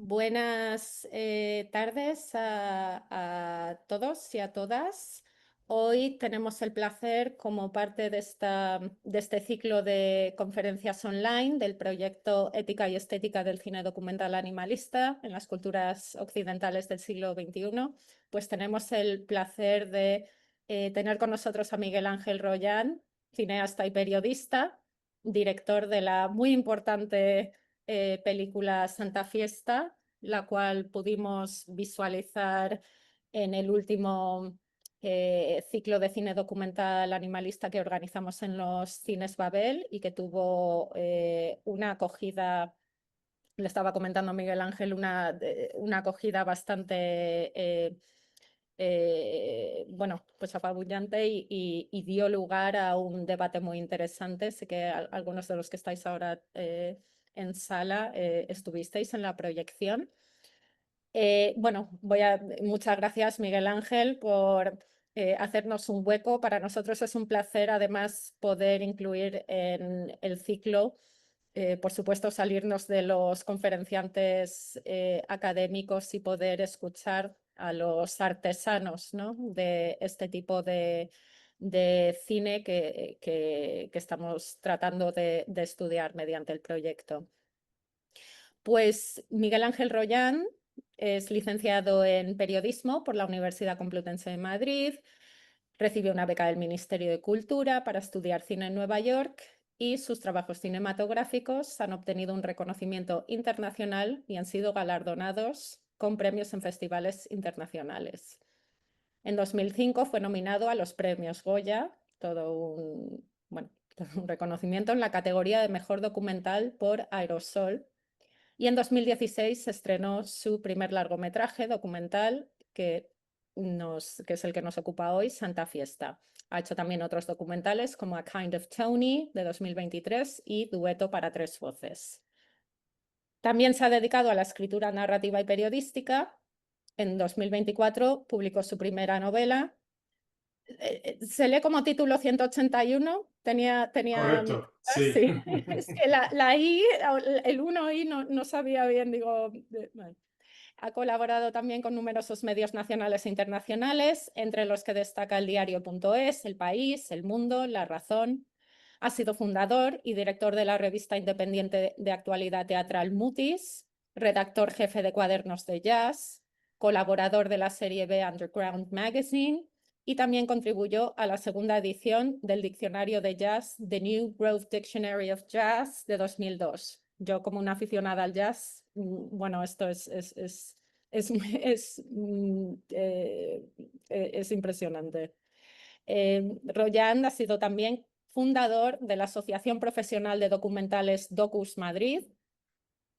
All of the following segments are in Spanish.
Buenas tardes a todos y a todas. Hoy tenemos el placer, como parte de este ciclo de conferencias online del proyecto Ética y Estética del Cine Documental Animalista en las culturas occidentales del siglo XXI, pues tenemos el placer de tener con nosotros a Miguel Ángel Rollán, cineasta y periodista, director de la muy importante película Santa Fiesta, la cual pudimos visualizar en el último ciclo de cine documental animalista que organizamos en los cines Babel y que tuvo una acogida, le estaba comentando a Miguel Ángel, una acogida bastante bueno, pues apabullante y dio lugar a un debate muy interesante. Sé que algunos de los que estáis ahora en sala estuvisteis en la proyección. Bueno, muchas gracias, Miguel Ángel, por hacernos un hueco. Para nosotros es un placer, además, poder incluir en el ciclo, por supuesto, salirnos de los conferenciantes académicos y poder escuchar a los artesanos, ¿no?, de este tipo de cine que estamos tratando de estudiar mediante el proyecto. Pues Miguel Ángel Rollán es licenciado en periodismo por la Universidad Complutense de Madrid, recibió una beca del Ministerio de Cultura para estudiar cine en Nueva York y sus trabajos cinematográficos han obtenido un reconocimiento internacional y han sido galardonados con premios en festivales internacionales. En 2005 fue nominado a los premios Goya, bueno, todo un reconocimiento en la categoría de mejor documental por Aerosol, y en 2016 se estrenó su primer largometraje documental, que es el que nos ocupa hoy, Santa Fiesta. Ha hecho también otros documentales como A Kind of Tony, de 2023, y Dueto para tres voces. También se ha dedicado a la escritura narrativa y periodística. En 2024 publicó su primera novela. Se lee como título 181. Correcto, sí. Sí, es que la I, el 1I no sabía bien, digo. Bueno. Ha colaborado también con numerosos medios nacionales e internacionales, entre los que destaca el diario.es, El País, El Mundo, La Razón. Ha sido fundador y director de la revista independiente de actualidad teatral Mutis, redactor jefe de Cuadernos de Jazz, colaborador de la serie B Underground Magazine, y también contribuyó a la segunda edición del diccionario de jazz The New Grove Dictionary of Jazz de 2002. Yo, como una aficionada al jazz, bueno, esto es impresionante. Rollán ha sido también fundador de la Asociación Profesional de Documentales Docus Madrid.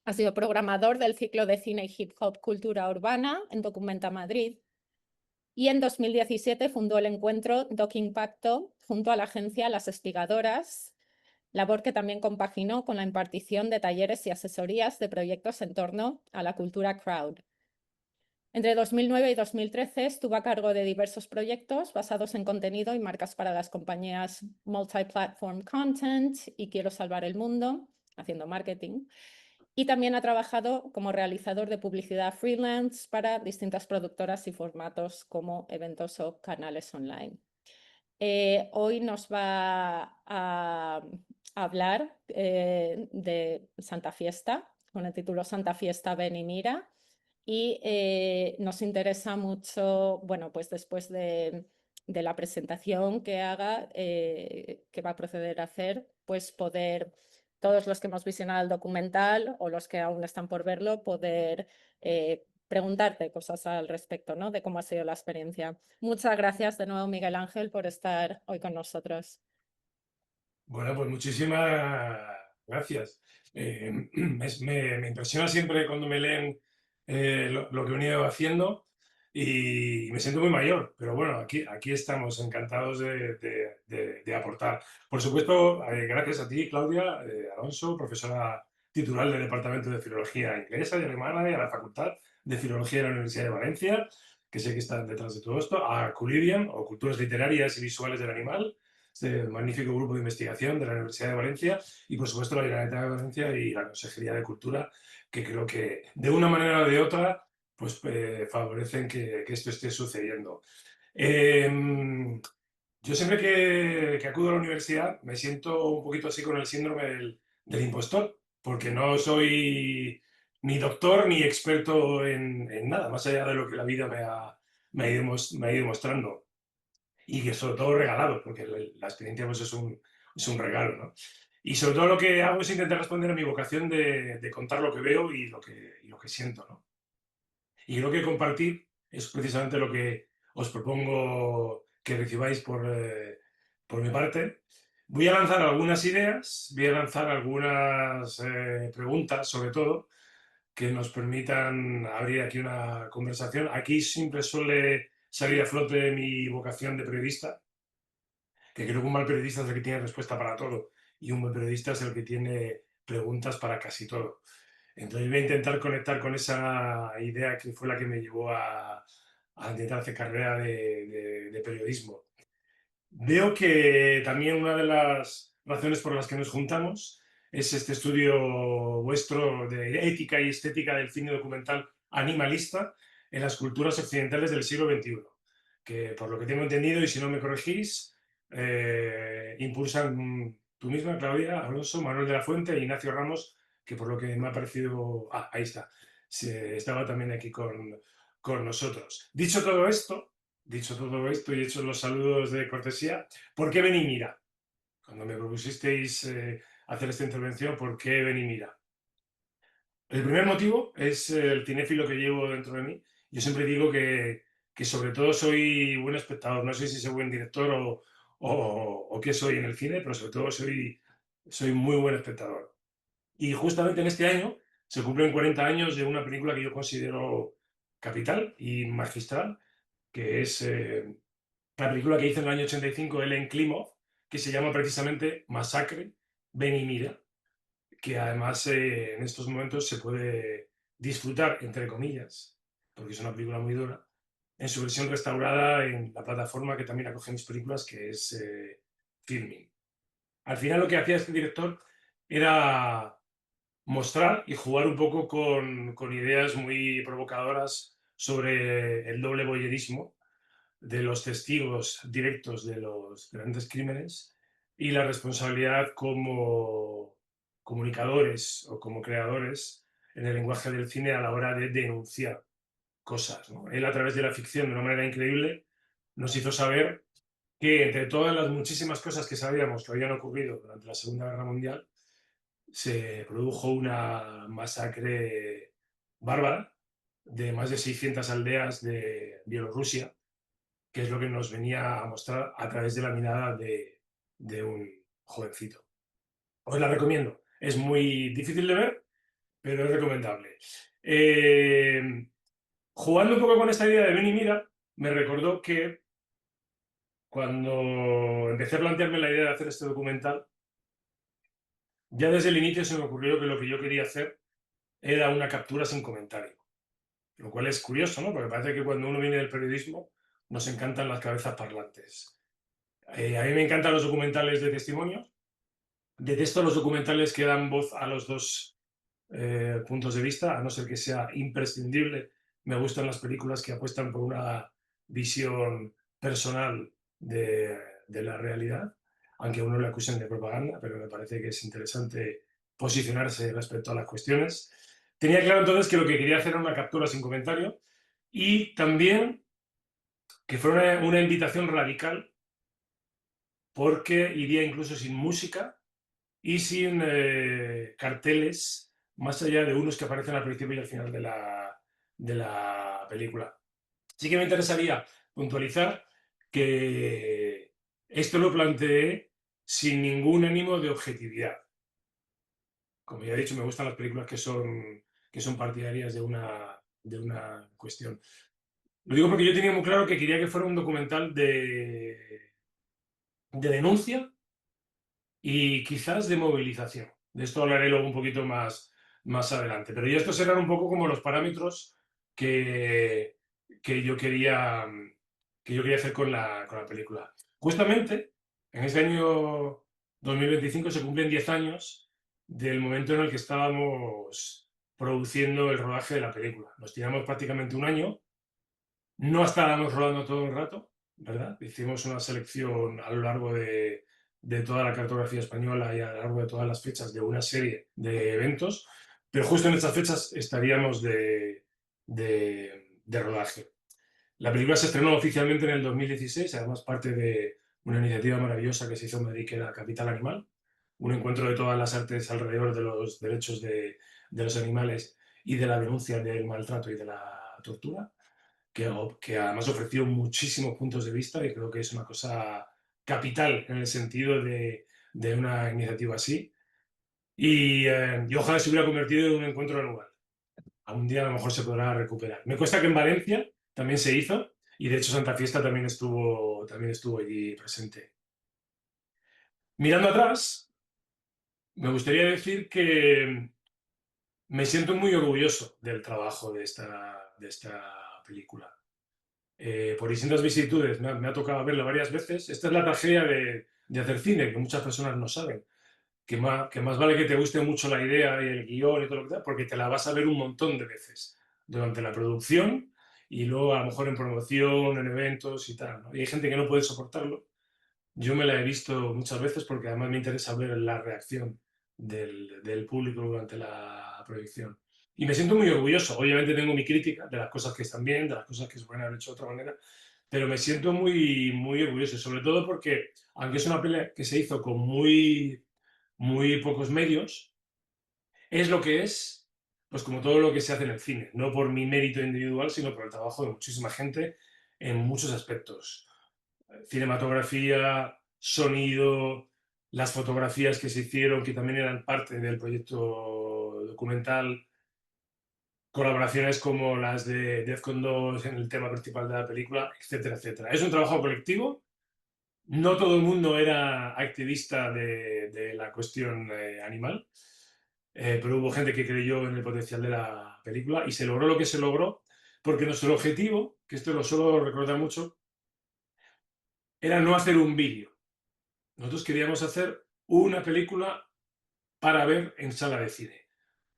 Ha sido programador del ciclo de cine y hip hop Cultura Urbana en Documenta Madrid. Y en 2017 fundó el encuentro Doc Impacto junto a la agencia Las Espigadoras, labor que también compaginó con la impartición de talleres y asesorías de proyectos en torno a la cultura crowd. Entre 2009 y 2013 estuvo a cargo de diversos proyectos basados en contenido y marcas para las compañías Multiplatform Content y Quiero Salvar el Mundo, haciendo marketing. Y también ha trabajado como realizador de publicidad freelance para distintas productoras y formatos como eventos o canales online. Hoy nos va a hablar de Santa Fiesta, con el título Santa Fiesta, ven y mira. Y nos interesa mucho, bueno, pues después de la presentación que haga, que va a proceder a hacer, pues poder, todos los que hemos visionado el documental o los que aún están por verlo, poder preguntarte cosas al respecto, ¿no?, de cómo ha sido la experiencia. Muchas gracias de nuevo, Miguel Ángel, por estar hoy con nosotros. Bueno, pues muchísimas gracias. Me impresiona siempre cuando me leen lo que he venido haciendo y me siento muy mayor, pero bueno, aquí estamos encantados de aportar. Por supuesto, gracias a ti, Claudia Alonso, profesora titular del Departamento de Filología Inglesa y Alemana y a la Facultad de Filología de la Universidad de Valencia, que sé que están detrás de todo esto, a Culidian, o Culturas Literarias y Visuales del Animal, este magnífico grupo de investigación de la Universidad de Valencia y, por supuesto, la Generalitat de Valencia y la Consejería de Cultura, que creo que de una manera o de otra pues, favorecen que esto esté sucediendo. Yo siempre que acudo a la universidad me siento un poquito así con el síndrome del impostor, porque no soy ni doctor ni experto en nada, más allá de lo que la vida me ha ido mostrando. Y que sobre todo regalado, porque la experiencia pues, es un regalo, ¿no? Y sobre todo lo que hago es intentar responder a mi vocación de contar lo que veo y lo que siento, ¿no? Y creo que compartir es precisamente lo que os propongo que recibáis por mi parte. Voy a lanzar algunas ideas, voy a lanzar algunas preguntas, sobre todo, que nos permitan abrir aquí una conversación. Aquí siempre suele salir a flote mi vocación de periodista, que creo que un mal periodista es el que tiene respuesta para todo y un buen periodista es el que tiene preguntas para casi todo. Entonces voy a intentar conectar con esa idea que fue la que me llevó a intentar hacer carrera de periodismo. Veo que también una de las razones por las que nos juntamos es este estudio vuestro de ética y estética del cine documental animalista en las culturas occidentales del siglo XXI, que por lo que tengo entendido, y si no me corregís, impulsan tú misma, Claudia Alonso, Manuel de la Fuente e Ignacio Ramos, que por lo que me ha parecido... Ah, ahí está. Estaba también aquí con nosotros. Dicho todo esto y hechos los saludos de cortesía, ¿por qué ven y mira? Cuando me propusisteis hacer esta intervención, ¿por qué ven y mira? El primer motivo es el cinéfilo que llevo dentro de mí. Yo siempre digo que sobre todo soy buen espectador. No sé si soy buen director o qué soy en el cine, pero sobre todo soy muy buen espectador. Y justamente en este año se cumplen 40 años de una película que yo considero capital y magistral, que es la película que hizo en el año 85 Ellen Klimov, que se llama precisamente Masacre, Ven y mira, que además en estos momentos se puede disfrutar, entre comillas, porque es una película muy dura, en su versión restaurada en la plataforma que también acoge mis películas, que es Filmin. Al final lo que hacía este director era mostrar y jugar un poco con ideas muy provocadoras sobre el doble voyerismo de los testigos directos de los grandes crímenes y la responsabilidad como comunicadores o como creadores en el lenguaje del cine a la hora de denunciar cosas, ¿no? Él, a través de la ficción, de una manera increíble, nos hizo saber que entre todas las muchísimas cosas que sabíamos que habían ocurrido durante la Segunda Guerra Mundial, se produjo una masacre bárbara de más de 600 aldeas de Bielorrusia, que es lo que nos venía a mostrar a través de la mirada de un jovencito. Os la recomiendo. Es muy difícil de ver, pero es recomendable. Jugando un poco con esta idea de ven y mira, me recordó que cuando empecé a plantearme la idea de hacer este documental, ya desde el inicio se me ocurrió que lo que yo quería hacer era una captura sin comentario. Lo cual es curioso, ¿no? Porque parece que cuando uno viene del periodismo nos encantan las cabezas parlantes. A mí me encantan los documentales de testimonio. Detesto los documentales que dan voz a los dos puntos de vista, a no ser que sea imprescindible. Me gustan las películas que apuestan por una visión personal de la realidad, aunque a uno le acusen de propaganda, pero me parece que es interesante posicionarse respecto a las cuestiones. Tenía claro entonces que lo que quería hacer era una captura sin comentario y también que fuera una invitación radical, porque iría incluso sin música y sin carteles, más allá de unos que aparecen al principio y al final de la película. Sí que me interesaría puntualizar que esto lo planteé sin ningún ánimo de objetividad. Como ya he dicho, me gustan las películas que son partidarias de una cuestión. Lo digo porque yo tenía muy claro que quería que fuera un documental de denuncia y quizás de movilización. De esto hablaré luego un poquito más adelante. Pero ya estos eran un poco como los parámetros que, que yo quería, que yo quería hacer con la película. Justamente, En ese año 2025 se cumplen 10 años del momento en el que estábamos produciendo el rodaje de la película. Nos tiramos prácticamente un año. No estábamos rodando todo el rato, ¿verdad? Hicimos una selección a lo largo de toda la cartografía española y a lo largo de todas las fechas de una serie de eventos, pero justo en estas fechas estaríamos de rodaje. La película se estrenó oficialmente en el 2016, además parte de una iniciativa maravillosa que se hizo en Madrid, que era Capital Animal, un encuentro de todas las artes alrededor de los derechos de los animales y de la denuncia del maltrato y de la tortura, que además ofreció muchísimos puntos de vista y creo que es una cosa capital en el sentido de una iniciativa así. Y ojalá se hubiera convertido en un encuentro anual. Algún día a lo mejor se podrá recuperar. Me cuesta que en Valencia también se hizo y de hecho Santa Fiesta también estuvo allí presente. Mirando atrás, me gustaría decir que me siento muy orgulloso del trabajo de esta película. Por distintas vicisitudes me ha tocado verla varias veces. Esta es la tragedia de hacer cine, que muchas personas no saben. Que más vale que te guste mucho la idea y el guión y todo lo que sea, porque te la vas a ver un montón de veces durante la producción y luego a lo mejor en promoción, en eventos y tal, ¿no? Y hay gente que no puede soportarlo. Yo me la he visto muchas veces porque además me interesa ver la reacción del público durante la proyección. Y me siento muy orgulloso. Obviamente tengo mi crítica de las cosas que están bien, de las cosas que se pueden haber hecho de otra manera, pero me siento muy, muy orgulloso, sobre todo porque, aunque es una pelea que se hizo con muy pocos medios, es lo que es, pues como todo lo que se hace en el cine, no por mi mérito individual, sino por el trabajo de muchísima gente en muchos aspectos. Cinematografía, sonido, las fotografías que se hicieron, que también eran parte del proyecto documental, colaboraciones como las de Defcon 2 en el tema principal de la película, etcétera, etcétera. Es un trabajo colectivo. No todo el mundo era activista de la cuestión animal, pero hubo gente que creyó en el potencial de la película y se logró lo que se logró, porque nuestro objetivo, que esto lo suelo recordar mucho, era no hacer un vídeo. Nosotros queríamos hacer una película para ver en sala de cine.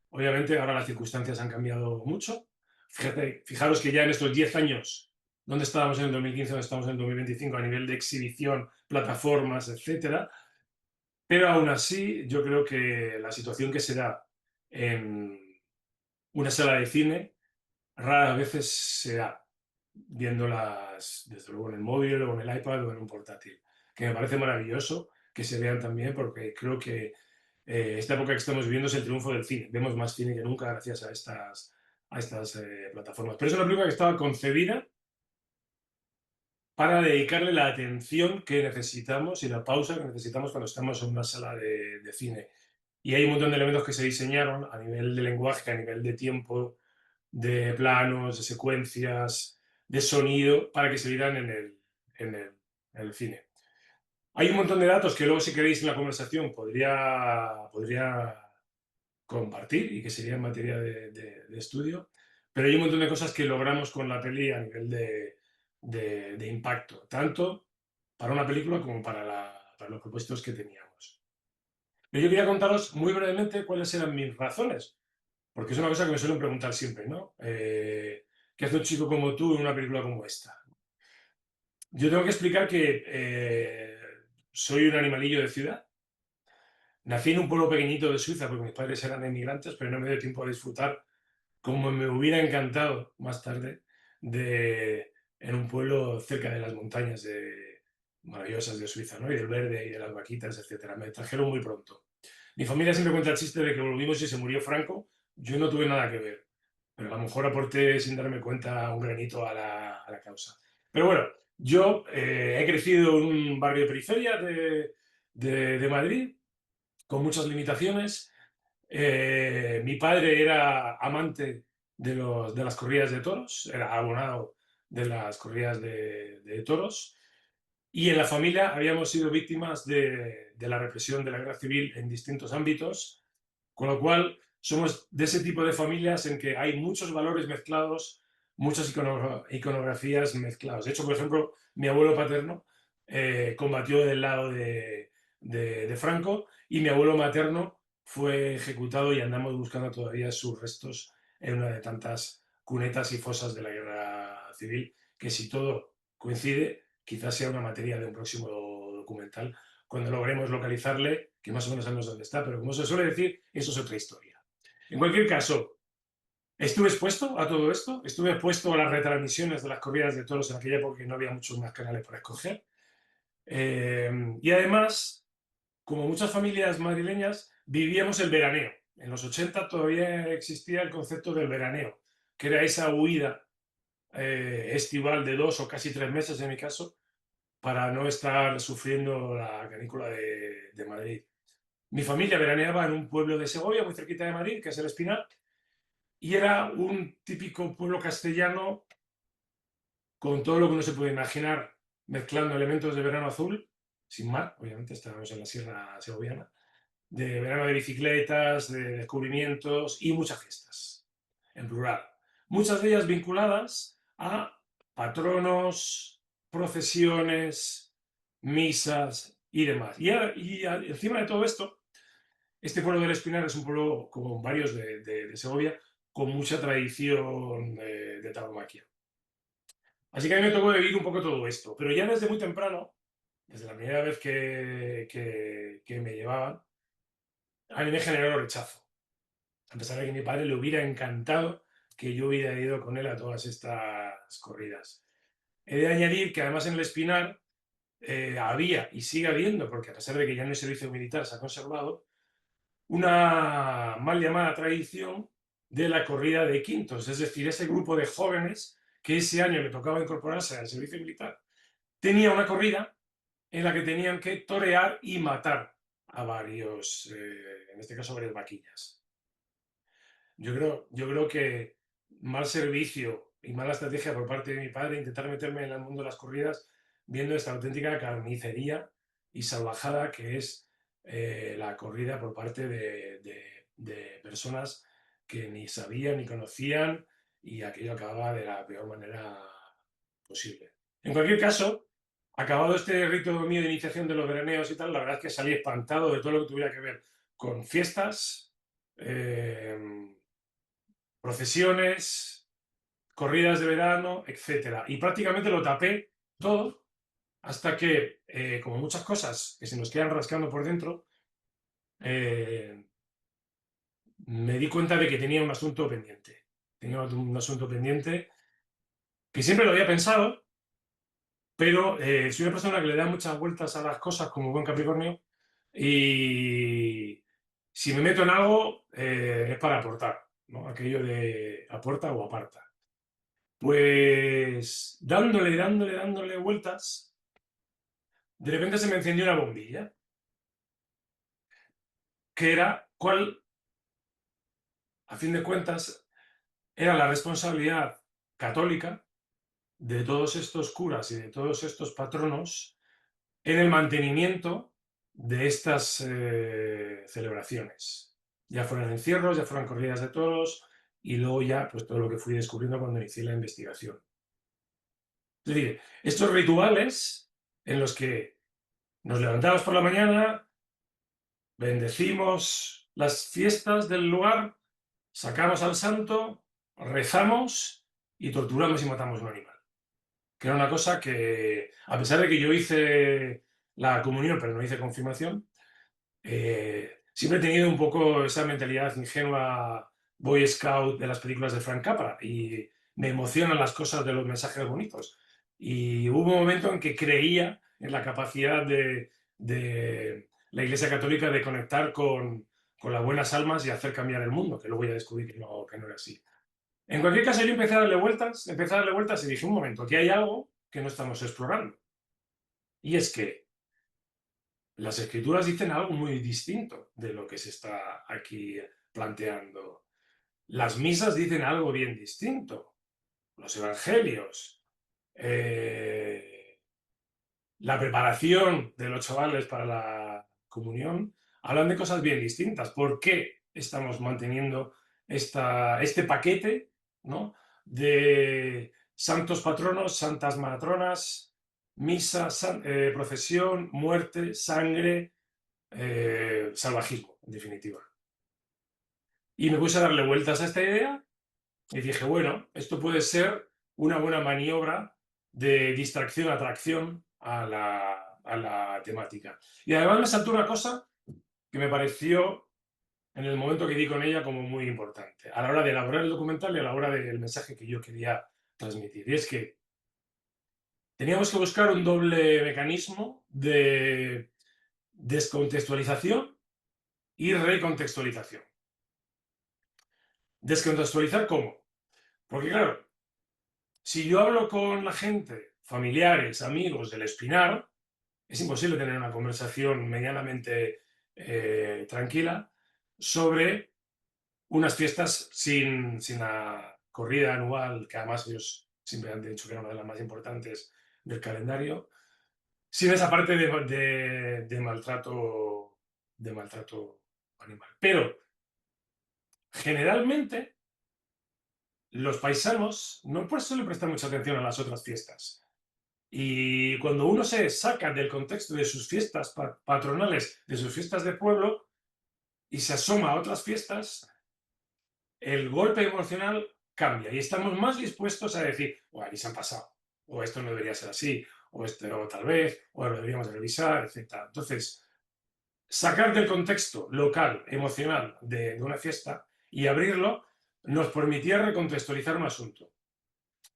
Obviamente ahora las circunstancias han cambiado mucho. Fijaros que ya en estos 10 años, ¿dónde estábamos en el 2015, dónde estamos en el 2025 a nivel de exhibición, plataformas, etcétera? Pero aún así, yo creo que la situación que se da en una sala de cine raras veces se da viéndolas, desde luego, en el móvil o en el iPad o en un portátil, que me parece maravilloso que se vean también porque creo que esta época que estamos viviendo es el triunfo del cine. Vemos más cine que nunca gracias a estas plataformas. Pero es una película que estaba concebida para dedicarle la atención que necesitamos y la pausa que necesitamos cuando estamos en una sala de cine. Y hay un montón de elementos que se diseñaron a nivel de lenguaje, a nivel de tiempo, de planos, de secuencias, de sonido, para que se vieran en el cine. Hay un montón de datos que luego, si queréis, en la conversación podría compartir y que sería materia de estudio, pero hay un montón de cosas que logramos con la peli a nivel de impacto, tanto para una película como para los propósitos que teníamos. Pero yo quería contaros muy brevemente cuáles eran mis razones, porque es una cosa que me suelen preguntar siempre, ¿no? ¿Qué hace un chico como tú en una película como esta? Yo tengo que explicar que soy un animalillo de ciudad. Nací en un pueblo pequeñito de Suiza porque mis padres eran emigrantes, pero no me dio tiempo a disfrutar como me hubiera encantado más tarde en un pueblo cerca de las montañas maravillosas de Suiza, ¿no? Y del verde y de las vaquitas, etcétera. Me trajeron muy pronto. Mi familia siempre cuenta el chiste de que volvimos y se murió Franco. Yo no tuve nada que ver, pero a lo mejor aporté sin darme cuenta un granito a la causa. Pero bueno, yo he crecido en un barrio de periferia de Madrid, con muchas limitaciones. Mi padre era amante de las corridas de toros, era abonado de las corridas de toros, y en la familia habíamos sido víctimas de la represión de la guerra civil en distintos ámbitos, con lo cual somos de ese tipo de familias en que hay muchos valores mezclados, muchas iconografías mezcladas. De hecho, por ejemplo, mi abuelo paterno combatió del lado de Franco, y mi abuelo materno fue ejecutado y andamos buscando todavía sus restos en una de tantas cunetas y fosas de la guerra civil, que si todo coincide, quizás sea una materia de un próximo documental, cuando logremos localizarle, que más o menos sabemos dónde está, pero como se suele decir, eso es otra historia. En cualquier caso, estuve expuesto a todo esto, estuve expuesto a las retransmisiones de las corridas de toros en aquella época, que no había muchos más canales para escoger. Y además, como muchas familias madrileñas, vivíamos el veraneo. En los 80 todavía existía el concepto del veraneo, que era esa huida estival de 2 o casi 3 meses en mi caso, para no estar sufriendo la canícula de Madrid. Mi familia veraneaba en un pueblo de Segovia, muy cerquita de Madrid, que es el Espinar, y era un típico pueblo castellano con todo lo que uno se puede imaginar, mezclando elementos de verano azul, sin mar, obviamente estábamos en la sierra segoviana, de verano de bicicletas, de descubrimientos y muchas fiestas, en plural. Muchas de ellas vinculadas a patronos, procesiones, misas y demás. Y encima de todo esto, este pueblo del Espinar es un pueblo, como varios de Segovia, con mucha tradición de tauromaquia. Así que a mí me tocó vivir un poco todo esto, pero ya desde muy temprano, desde la primera vez que me llevaban, a mí me generó rechazo. A pesar de que a mi padre le hubiera encantado que yo hubiera ido con él a todas estas corridas. He de añadir que además en el Espinar había y sigue habiendo, porque a pesar de que ya no hay servicio militar, se ha conservado, una mal llamada tradición de la corrida de quintos, es decir, ese grupo de jóvenes que ese año le tocaba incorporarse al servicio militar, tenía una corrida en la que tenían que torear y matar a varios, en este caso, varias vaquillas. Yo creo que mal servicio y mala estrategia por parte de mi padre intentar meterme en el mundo de las corridas, viendo esta auténtica carnicería y salvajada que es la corrida por parte de personas que ni sabían ni conocían, y aquello acababa de la peor manera posible. En cualquier caso, acabado este rito mío de iniciación de los veraneos y tal, la verdad es que salí espantado de todo lo que tuviera que ver con fiestas, procesiones, corridas de verano, etcétera. Y prácticamente lo tapé todo hasta que, como muchas cosas que se nos quedan rascando por dentro, me di cuenta de que tenía un asunto pendiente. Tenía un asunto pendiente que siempre lo había pensado, pero soy una persona que le da muchas vueltas a las cosas como buen Capricornio, y si me meto en algo es para aportar, ¿no? Aquello de aporta o aparta. Pues dándole vueltas, de repente se me encendió una bombilla, que era cuál, a fin de cuentas, era la responsabilidad católica de todos estos curas y de todos estos patronos en el mantenimiento de estas celebraciones. Ya fueran encierros, ya fueran corridas de toros, y luego ya pues todo lo que fui descubriendo cuando inicié la investigación. Es decir, estos rituales en los que nos levantamos por la mañana, bendecimos las fiestas del lugar, sacamos al santo, rezamos y torturamos y matamos un animal. Que era una cosa que, a pesar de que yo hice la comunión, pero no hice confirmación, siempre he tenido un poco esa mentalidad ingenua Boy Scout de las películas de Frank Capra, y me emocionan las cosas de los mensajes bonitos. Y hubo un momento en que creía en la capacidad de la Iglesia Católica de conectar con las buenas almas y hacer cambiar el mundo, que luego ya descubrí que no era así. En cualquier caso, yo empecé a darle vueltas y dije, un momento, aquí hay algo que no estamos explorando. Y es que las escrituras dicen algo muy distinto de lo que se está aquí planteando. Las misas dicen algo bien distinto. Los evangelios. La preparación de los chavales para la comunión hablan de cosas bien distintas. ¿Por qué estamos manteniendo este paquete, ¿no?, de santos patronos, santas matronas, misa, procesión, muerte, sangre, salvajismo, en definitiva. Y me puse a darle vueltas a esta idea y dije, bueno, esto puede ser una buena maniobra de distracción-atracción a la temática. Y además me saltó una cosa que me pareció en el momento que di con ella como muy importante, a la hora de elaborar el documental y a la hora del mensaje que yo quería transmitir. Y es que teníamos que buscar un doble mecanismo de descontextualización y recontextualización. ¿Descontextualizar cómo? Porque claro, si yo hablo con la gente, familiares, amigos del Espinar, es imposible tener una conversación medianamente tranquila sobre unas fiestas sin la corrida anual, que además ellos siempre han dicho que era una de las más importantes del calendario, sin esa parte de maltrato animal. Pero generalmente los paisanos no suelen prestar mucha atención a las otras fiestas. Y cuando uno se saca del contexto de sus fiestas patronales, de sus fiestas de pueblo, y se asoma a otras fiestas, el golpe emocional cambia y estamos más dispuestos a decir, o aquí se han pasado, o esto no debería ser así, o esto o tal vez, o lo deberíamos revisar, etc. Entonces, sacar del contexto local, emocional de una fiesta y abrirlo nos permitía recontextualizar un asunto,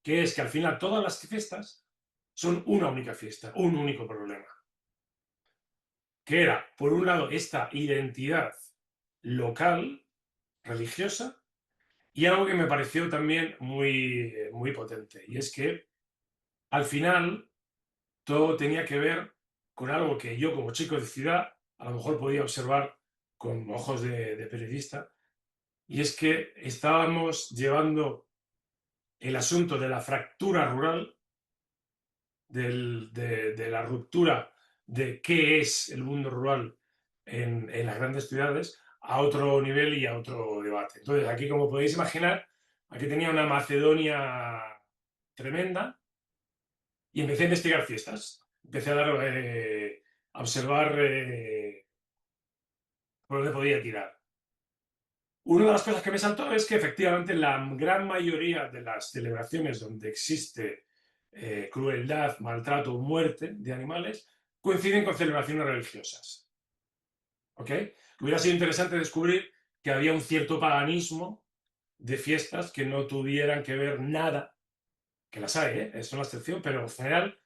que es que al final todas las fiestas son una única fiesta, un único problema, que era, por un lado, esta identidad local, religiosa, y algo que me pareció también muy potente, y es que al final todo tenía que ver con algo que yo como chico de ciudad a lo mejor podía observar con ojos de periodista, y es que estábamos llevando el asunto de la fractura rural, de la ruptura de qué es el mundo rural en las grandes ciudades, a otro nivel y a otro debate. Entonces, aquí, como podéis imaginar, aquí tenía una Macedonia tremenda y empecé a investigar fiestas. Empecé a observar por dónde podía tirar. Una de las cosas que me saltó es que efectivamente la gran mayoría de las celebraciones donde existe crueldad, maltrato, muerte de animales, coinciden con celebraciones religiosas. ¿Ok? Que hubiera sido interesante descubrir que había un cierto paganismo de fiestas que no tuvieran que ver nada, que las hay, es una excepción, pero en general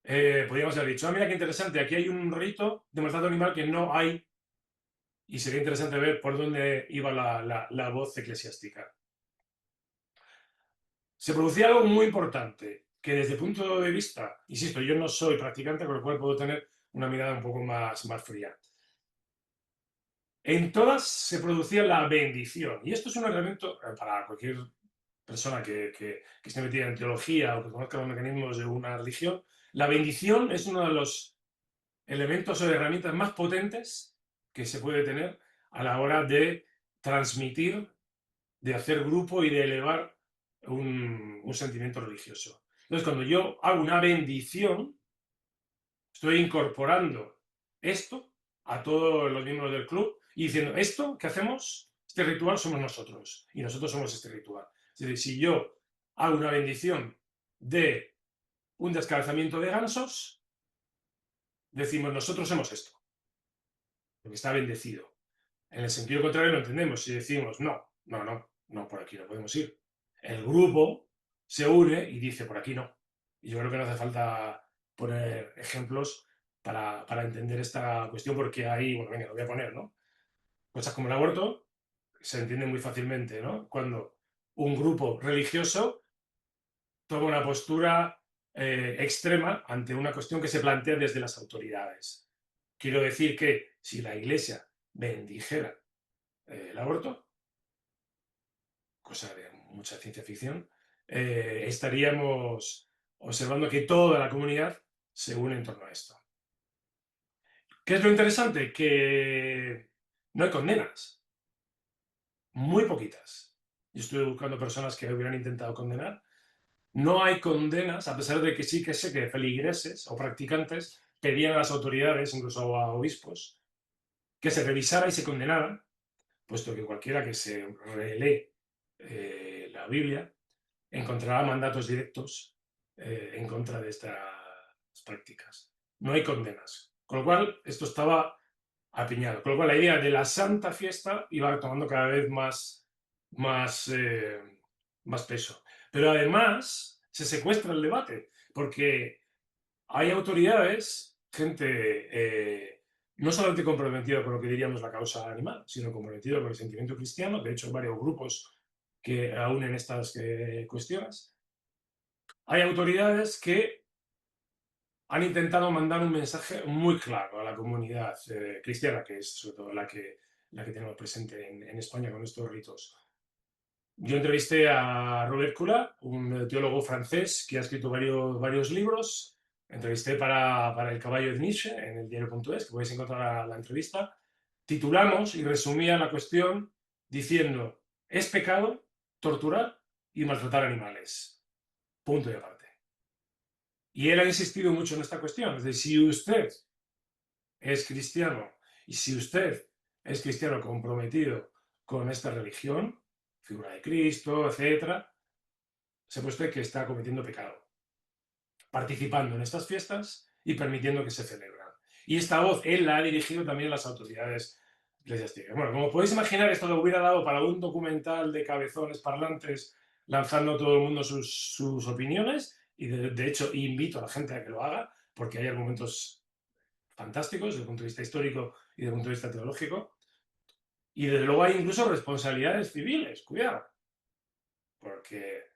podríamos haber dicho, mira qué interesante, aquí hay un rito de maltrato animal que no hay, y sería interesante ver por dónde iba la voz eclesiástica. Se producía algo muy importante, que desde el punto de vista, insisto, yo no soy practicante, con lo cual puedo tener una mirada un poco más fría. En todas se producía la bendición, y esto es un elemento para cualquier persona que esté metida en teología o que conozca los mecanismos de una religión. La bendición es uno de los elementos o herramientas más potentes que se puede tener a la hora de transmitir, de hacer grupo y de elevar un sentimiento religioso. Entonces, cuando yo hago una bendición, estoy incorporando esto a todos los miembros del club y diciendo, esto que hacemos, este ritual somos nosotros y nosotros somos este ritual. Es decir, si yo hago una bendición de un descalzamiento de gansos, decimos, nosotros somos esto, porque está bendecido. En el sentido contrario lo entendemos. Si decimos, no, por aquí no podemos ir. El grupo se une y dice, por aquí no. Y yo creo que no hace falta poner ejemplos para entender esta cuestión, porque ahí, bueno, venga, lo voy a poner, ¿no? Cosas como el aborto se entienden muy fácilmente, ¿no? Cuando un grupo religioso toma una postura extrema ante una cuestión que se plantea desde las autoridades. Quiero decir que si la Iglesia bendijera el aborto, cosa de mucha ciencia ficción, estaríamos observando que toda la comunidad se une en torno a esto. ¿Qué es lo interesante? Que no hay condenas, muy poquitas. Yo estuve buscando personas que hubieran intentado condenar no hay condenas, a pesar de que sí que sé que feligreses o practicantes pedían a las autoridades, incluso a obispos, que se revisara y se condenara, puesto que cualquiera que se relee la Biblia encontrará mandatos directos en contra de estas prácticas. No hay condenas. Con lo cual, esto estaba apiñado. Con lo cual, la idea de la santa fiesta iba tomando cada vez más peso. Pero además, se secuestra el debate, porque hay autoridades, gente no solamente comprometida con lo que diríamos la causa animal, sino comprometida con el sentimiento cristiano. De hecho, hay varios grupos que unen estas cuestiones. Hay autoridades que han intentado mandar un mensaje muy claro a la comunidad cristiana, que es sobre todo la que tenemos presente en España con estos ritos. Yo entrevisté a Robert Coula, un teólogo francés que ha escrito varios libros. Entrevisté para El caballo de Nietzsche en el diario.es, que podéis encontrar la entrevista. Titulamos y resumía la cuestión diciendo: es pecado torturar y maltratar animales. Punto y aparte. Y él ha insistido mucho en esta cuestión. Es decir, si usted es cristiano y si usted es cristiano comprometido con esta religión, figura de Cristo, etcétera, sepa usted que está cometiendo pecado, participando en estas fiestas y permitiendo que se celebran. Y esta voz él la ha dirigido también a las autoridades eclesiásticas. Bueno, como podéis imaginar, esto lo hubiera dado para un documental de cabezones parlantes lanzando a todo el mundo sus opiniones, y de hecho invito a la gente a que lo haga, porque hay argumentos fantásticos desde el punto de vista histórico y desde el punto de vista teológico. Y desde luego hay incluso responsabilidades civiles, cuidado, porque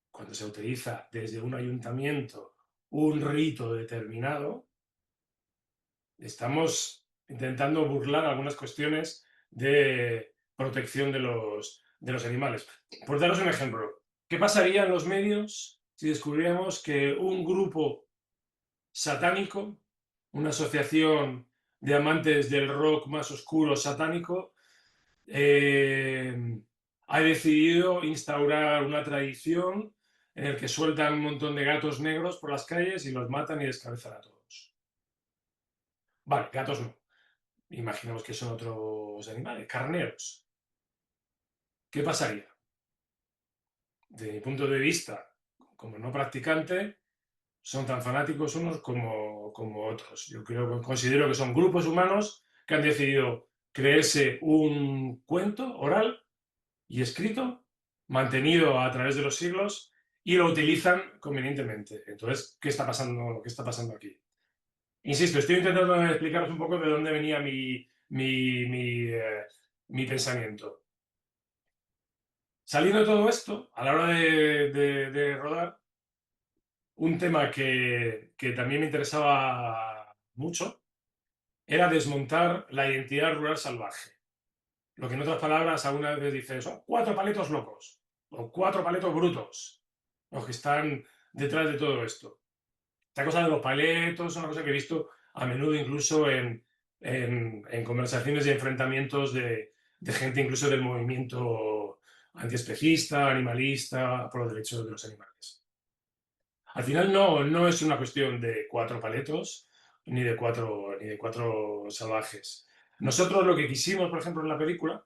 cuando se utiliza desde un ayuntamiento un rito determinado, estamos intentando burlar algunas cuestiones de protección de los animales. Por daros un ejemplo, ¿qué pasaría en los medios si descubriéramos que un grupo satánico, una asociación de amantes del rock más oscuro satánico, ha decidido instaurar una tradición en el que sueltan un montón de gatos negros por las calles y los matan y descabezan a todos? Vale, gatos no. Imaginemos que son otros animales, carneros. ¿Qué pasaría? Desde mi punto de vista, como no practicante, son tan fanáticos unos como otros. Yo considero que son grupos humanos que han decidido creerse un cuento oral y escrito, mantenido a través de los siglos, y lo utilizan convenientemente. Entonces, ¿qué está pasando aquí? Insisto, estoy intentando explicaros un poco de dónde venía mi pensamiento. Saliendo de todo esto, a la hora de rodar, un tema que también me interesaba mucho era desmontar la identidad rural salvaje. Lo que en otras palabras alguna vez dices, son 4 paletos locos o 4 paletos brutos los que están detrás de todo esto. Esta cosa de los paletos es una cosa que he visto a menudo incluso en conversaciones y enfrentamientos de gente incluso del movimiento antiespecista, animalista, por los derechos de los animales. Al final no es una cuestión de 4 paletos ni de cuatro salvajes. Nosotros lo que quisimos, por ejemplo, en la película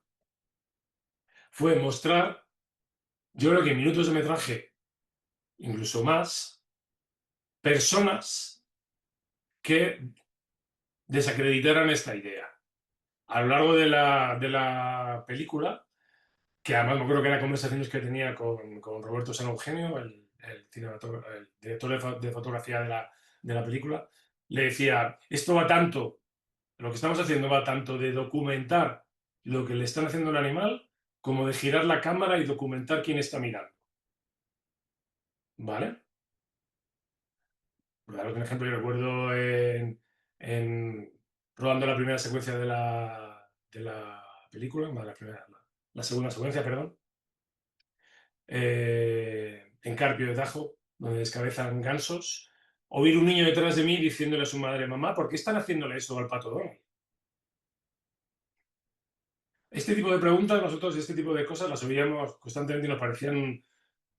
fue mostrar, yo creo que en minutos de metraje, incluso más, personas que desacreditaran esta idea. A lo largo de la película, que además me acuerdo que eran conversaciones que tenía con Roberto San Eugenio, el director de fotografía de la película, le decía, esto va tanto, lo que estamos haciendo va tanto de documentar lo que le están haciendo al animal, como de girar la cámara y documentar quién está mirando. ¿Vale? Por dar un ejemplo, yo recuerdo rodando la primera secuencia de la película, la segunda secuencia, perdón, en Carpio de Tajo, donde descabezan gansos, oír un niño detrás de mí diciéndole a su madre, mamá, ¿por qué están haciéndole eso al pato Donald? Este tipo de preguntas, nosotros este tipo de cosas las oíamos constantemente y nos parecían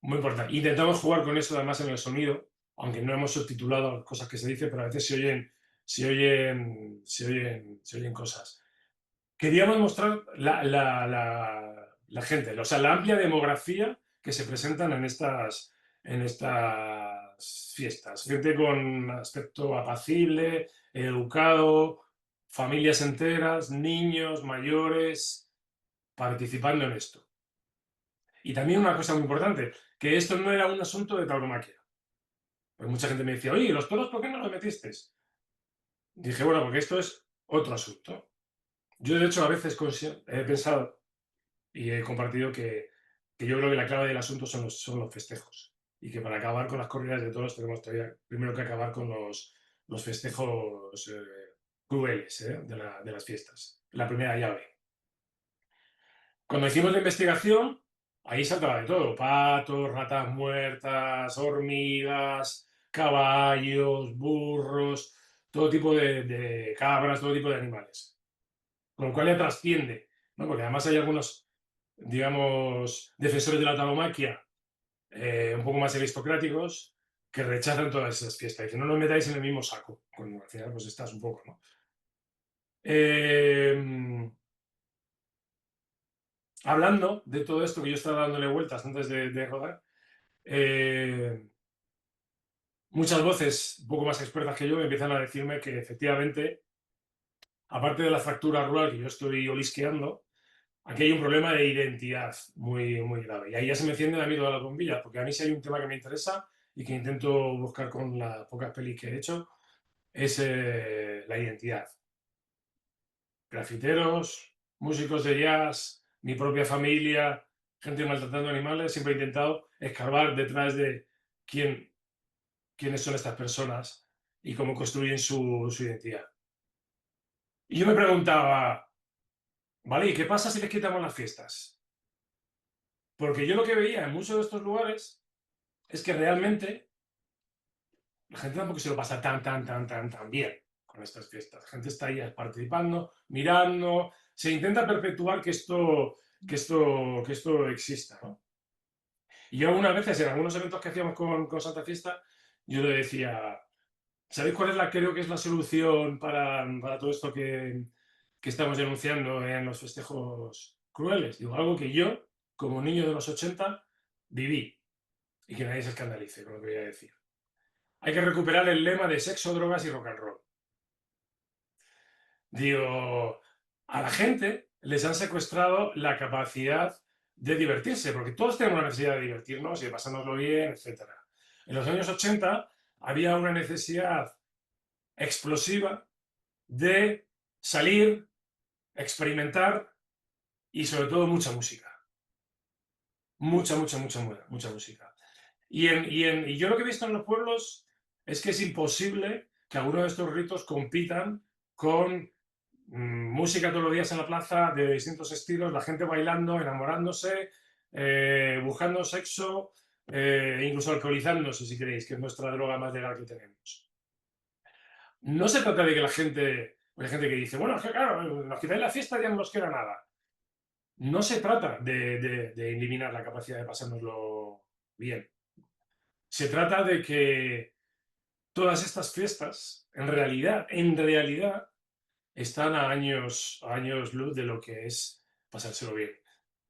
muy importante. Intentamos jugar con eso además en el sonido, aunque no hemos subtitulado cosas que se dicen, pero a veces se oyen cosas. Queríamos mostrar la gente, o sea, la amplia demografía que se presentan en estas fiestas. Gente con aspecto apacible, educado, familias enteras, niños, mayores, participando en esto. Y también una cosa muy importante, que esto no era un asunto de tauromaquia. Pues mucha gente me decía, oye, ¿los toros por qué no los metiste? Dije, bueno, porque esto es otro asunto. Yo, de hecho, a veces he pensado y he compartido que yo creo que la clave del asunto son los festejos. Y que para acabar con las corridas de toros tenemos todavía primero que acabar con los festejos crueles de las fiestas. La primera llave. Cuando hicimos la investigación, ahí saltaba de todo: patos, ratas muertas, hormigas, caballos, burros, todo tipo de cabras, todo tipo de animales. Con lo cual ya trasciende, ¿no? Porque además hay algunos, digamos, defensores de la tauromaquia un poco más aristocráticos que rechazan todas esas fiestas. Dicen, no nos metáis en el mismo saco. Cuando al final pues estás un poco, ¿no? Eh, Hablando de todo esto que yo estaba dándole vueltas antes de rodar, muchas voces un poco más expertas que yo me empiezan a decirme que efectivamente, aparte de la fractura rural que yo estoy olisqueando, aquí hay un problema de identidad muy, muy grave. Y ahí ya se me encienden a mí todas las bombillas, porque a mí si hay un tema que me interesa y que intento buscar con las pocas pelis que he hecho, es la identidad. Grafiteros, músicos de jazz, mi propia familia, gente maltratando animales, siempre he intentado escarbar detrás de quién, quiénes son estas personas y cómo construyen su identidad. Y yo me preguntaba, ¿vale? ¿Y qué pasa si les quitamos las fiestas? Porque yo lo que veía en muchos de estos lugares es que realmente la gente tampoco se lo pasa tan bien con estas fiestas. La gente está ahí participando, mirando, se intenta perpetuar que esto exista, ¿no? Y yo algunas veces, en algunos eventos que hacíamos con Santa Fiesta, yo le decía, ¿sabéis cuál creo que es la solución para todo esto que estamos denunciando en los festejos crueles? Digo, algo que yo, como niño de los 80, viví y que nadie se escandalice con lo que voy a decir. Hay que recuperar el lema de sexo, drogas y rock and roll. Digo, a la gente les han secuestrado la capacidad de divertirse, porque todos tenemos la necesidad de divertirnos y de pasárnoslo bien, etc. En los años 80 había una necesidad explosiva de salir, experimentar y sobre todo mucha música. Mucha música. Y yo lo que he visto en los pueblos es que es imposible que alguno de estos ritos compitan con música todos los días en la plaza de distintos estilos, la gente bailando, enamorándose, buscando sexo, incluso alcoholizándose, si queréis, que es nuestra droga más legal que tenemos. No se trata de que la gente, hay gente que dice, bueno, es que claro, nos quitáis la fiesta y ya no nos queda nada. No se trata de eliminar la capacidad de pasárnoslo bien. Se trata de que todas estas fiestas, en realidad, están a años luz de lo que es pasárselo bien.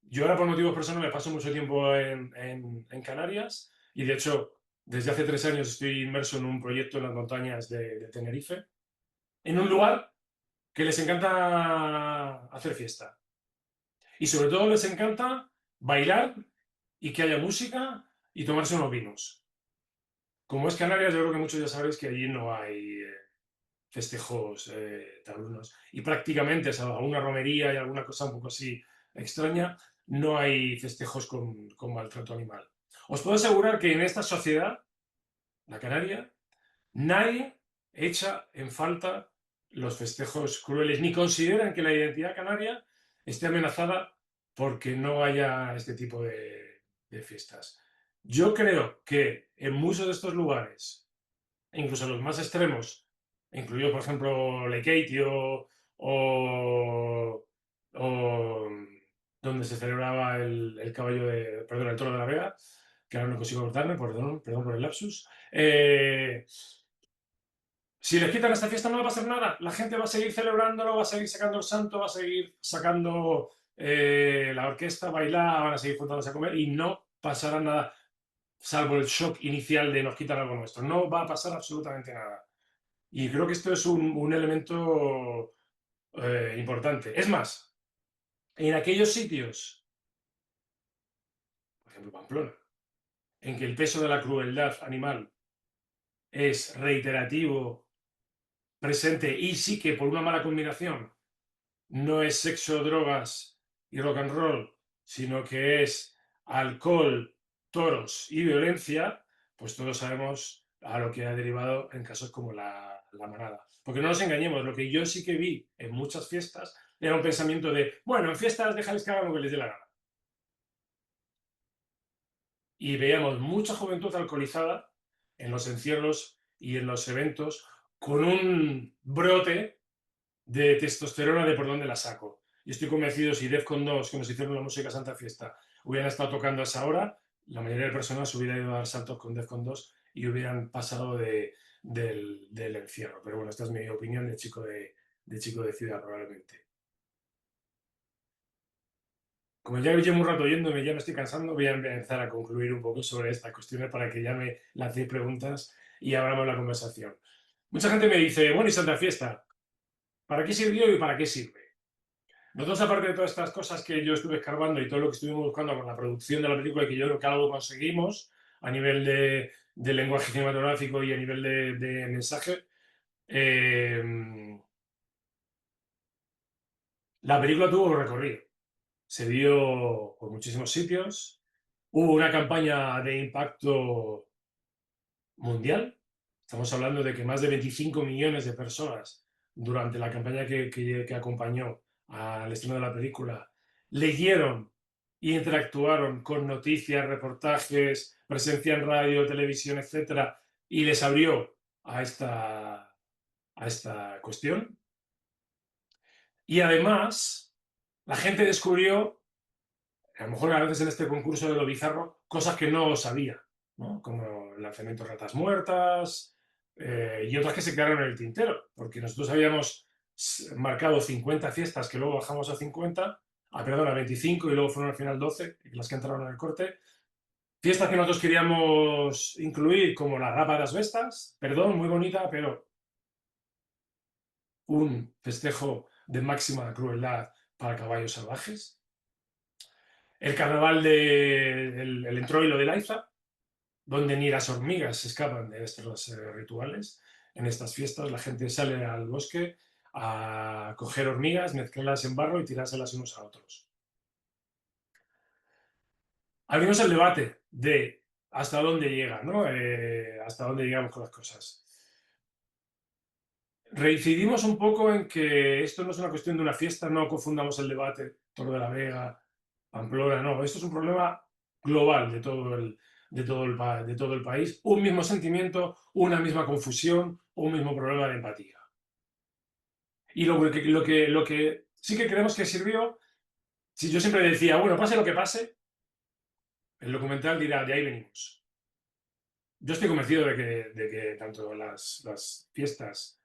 Yo ahora por motivos personales paso mucho tiempo en Canarias y de hecho desde hace 3 años estoy inmerso en un proyecto en las montañas de Tenerife, en un lugar que les encanta hacer fiesta y sobre todo les encanta bailar y que haya música y tomarse unos vinos. Como es Canarias, yo creo que muchos ya sabréis que allí no hay festejos taurinos. Y prácticamente, salvo alguna romería y alguna cosa un poco así extraña, no hay festejos con maltrato animal. Os puedo asegurar que en esta sociedad, la canaria, nadie echa en falta los festejos crueles, ni consideran que la identidad canaria esté amenazada porque no haya este tipo de fiestas. Yo creo que en muchos de estos lugares, incluso los más extremos, incluido por ejemplo Lekeitio o donde se celebraba el caballo perdón, el toro de la Vega, que ahora no consigo cortarme, perdón por el lapsus. Si les quitan esta fiesta no va a pasar nada, la gente va a seguir celebrándolo, va a seguir sacando el santo, va a seguir sacando la orquesta, bailar, van a seguir juntándose a comer y no pasará nada, salvo el shock inicial de nos quitan algo nuestro. No va a pasar absolutamente nada. Y creo que esto es un elemento importante. Es más, en aquellos sitios, por ejemplo Pamplona, en que el peso de la crueldad animal es reiterativo, presente y sí que por una mala combinación no es sexo, drogas y rock and roll, sino que es alcohol, toros y violencia, pues todos sabemos a lo que ha derivado en casos como la manada. Porque no nos engañemos, lo que yo sí que vi en muchas fiestas era un pensamiento de, bueno, en fiestas déjales que hagan lo que les dé la gana. Y veíamos mucha juventud alcoholizada en los encierros y en los eventos con un brote de testosterona de por dónde la saco. Y estoy convencido, si Defcon 2, que nos hicieron la música Santa Fiesta, hubieran estado tocando a esa hora, la mayoría de personas hubieran ido a dar saltos con Defcon 2 y hubieran pasado del encierro. Pero bueno, esta es mi opinión chico de ciudad, probablemente. Como ya llevo un rato oyéndome, ya me estoy cansando, voy a empezar a concluir un poco sobre estas cuestiones para que ya me lancéis preguntas y abramos la conversación. Mucha gente me dice, bueno, ¿y Santa Fiesta? ¿Para qué sirvió y para qué sirve? Nosotros, aparte de todas estas cosas que yo estuve escarbando y todo lo que estuvimos buscando con la producción de la película, y que yo creo que algo conseguimos a nivel de lenguaje cinematográfico y a nivel de mensaje, la película tuvo recorrido. Se vio por muchísimos sitios. Hubo una campaña de impacto mundial. Estamos hablando de que más de 25 millones de personas durante la campaña que acompañó al estreno de la película leyeron y interactuaron con noticias, reportajes, presencia en radio, televisión, etcétera, y les abrió a esta cuestión. Y además, la gente descubrió, a lo mejor a veces en este concurso de lo bizarro, cosas que no sabía, ¿no? Como el lanzamiento de ratas muertas y otras que se quedaron en el tintero, porque nosotros habíamos marcado 50 fiestas que luego bajamos a 50, perdón, a 25 y luego fueron al final 12, las que entraron en el corte. Fiestas que nosotros queríamos incluir, como la Rapa das Vestas, perdón, muy bonita, pero un festejo de máxima crueldad para caballos salvajes. El carnaval del el entroilo de Laiza, donde ni las hormigas se escapan de estos rituales. En estas fiestas la gente sale al bosque a coger hormigas, mezclarlas en barro y tirárselas unos a otros. Abrimos el debate de hasta dónde llega, ¿no? Hasta dónde llegamos con las cosas. Reincidimos un poco en que esto no es una cuestión de una fiesta, no confundamos el debate, Toro de la Vega, Pamplona, no, esto es un problema global de todo el país, un mismo sentimiento, una misma confusión, un mismo problema de empatía. Y lo que sí que creemos que sirvió, si yo siempre decía, bueno, pase lo que pase, el documental dirá, de ahí venimos. Yo estoy convencido de que tanto las fiestas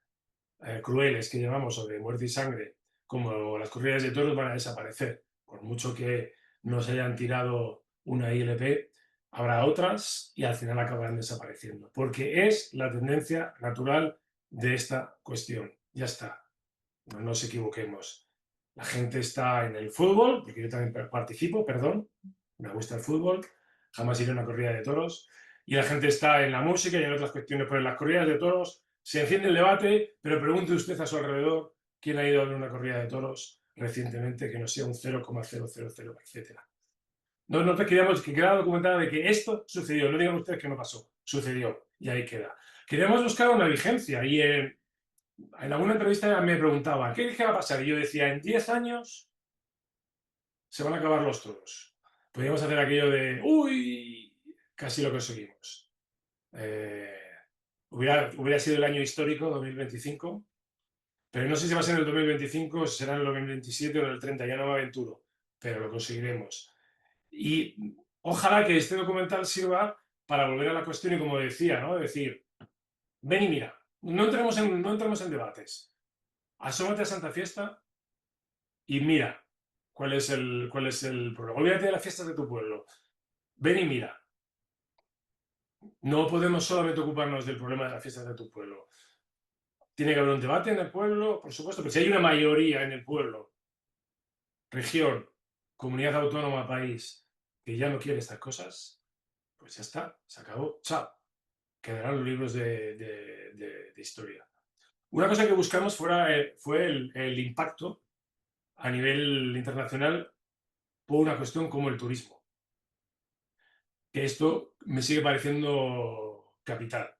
crueles que llamamos, o de muerte y sangre, como las corridas de toros, van a desaparecer. Por mucho que nos hayan tirado una ILP, habrá otras y al final acabarán desapareciendo, porque es la tendencia natural de esta cuestión. Ya está, no nos equivoquemos. La gente está en el fútbol, porque yo también participo, perdón, me gusta el fútbol, jamás iré a una corrida de toros, y la gente está en la música y en otras cuestiones, pero en las corridas de toros se enciende el debate, pero pregunte usted a su alrededor quién ha ido a ver una corrida de toros recientemente que no sea un 0,000, etcétera. No te queríamos que quedara documentada de que esto sucedió, no digan ustedes que no pasó, sucedió y ahí queda. Queríamos buscar una vigencia y en alguna entrevista me preguntaba, ¿qué va a pasar? Y yo decía, en 10 años se van a acabar los toros. Podríamos hacer aquello de, uy, casi lo conseguimos. Hubiera sido el año histórico, 2025, pero no sé si va a ser en el 2025, si será en el 2027 o en el 30, ya no me aventuro, pero lo conseguiremos. Y Ojalá que este documental sirva para volver a la cuestión y, como decía, ¿no? Decir, ven y mira, no entremos en debates. Asómate a Santa Fiesta y mira cuál es el problema. Olvídate de las fiestas de tu pueblo. Ven y mira. No podemos solamente ocuparnos del problema de las fiestas de tu pueblo. Tiene que haber un debate en el pueblo, por supuesto, pero si hay una mayoría en el pueblo, región, comunidad autónoma, país, que ya no quiere estas cosas, pues ya está, se acabó, chao. Quedarán los libros de historia. Una cosa que buscamos fue el impacto a nivel internacional por una cuestión como el turismo, que esto me sigue pareciendo capital.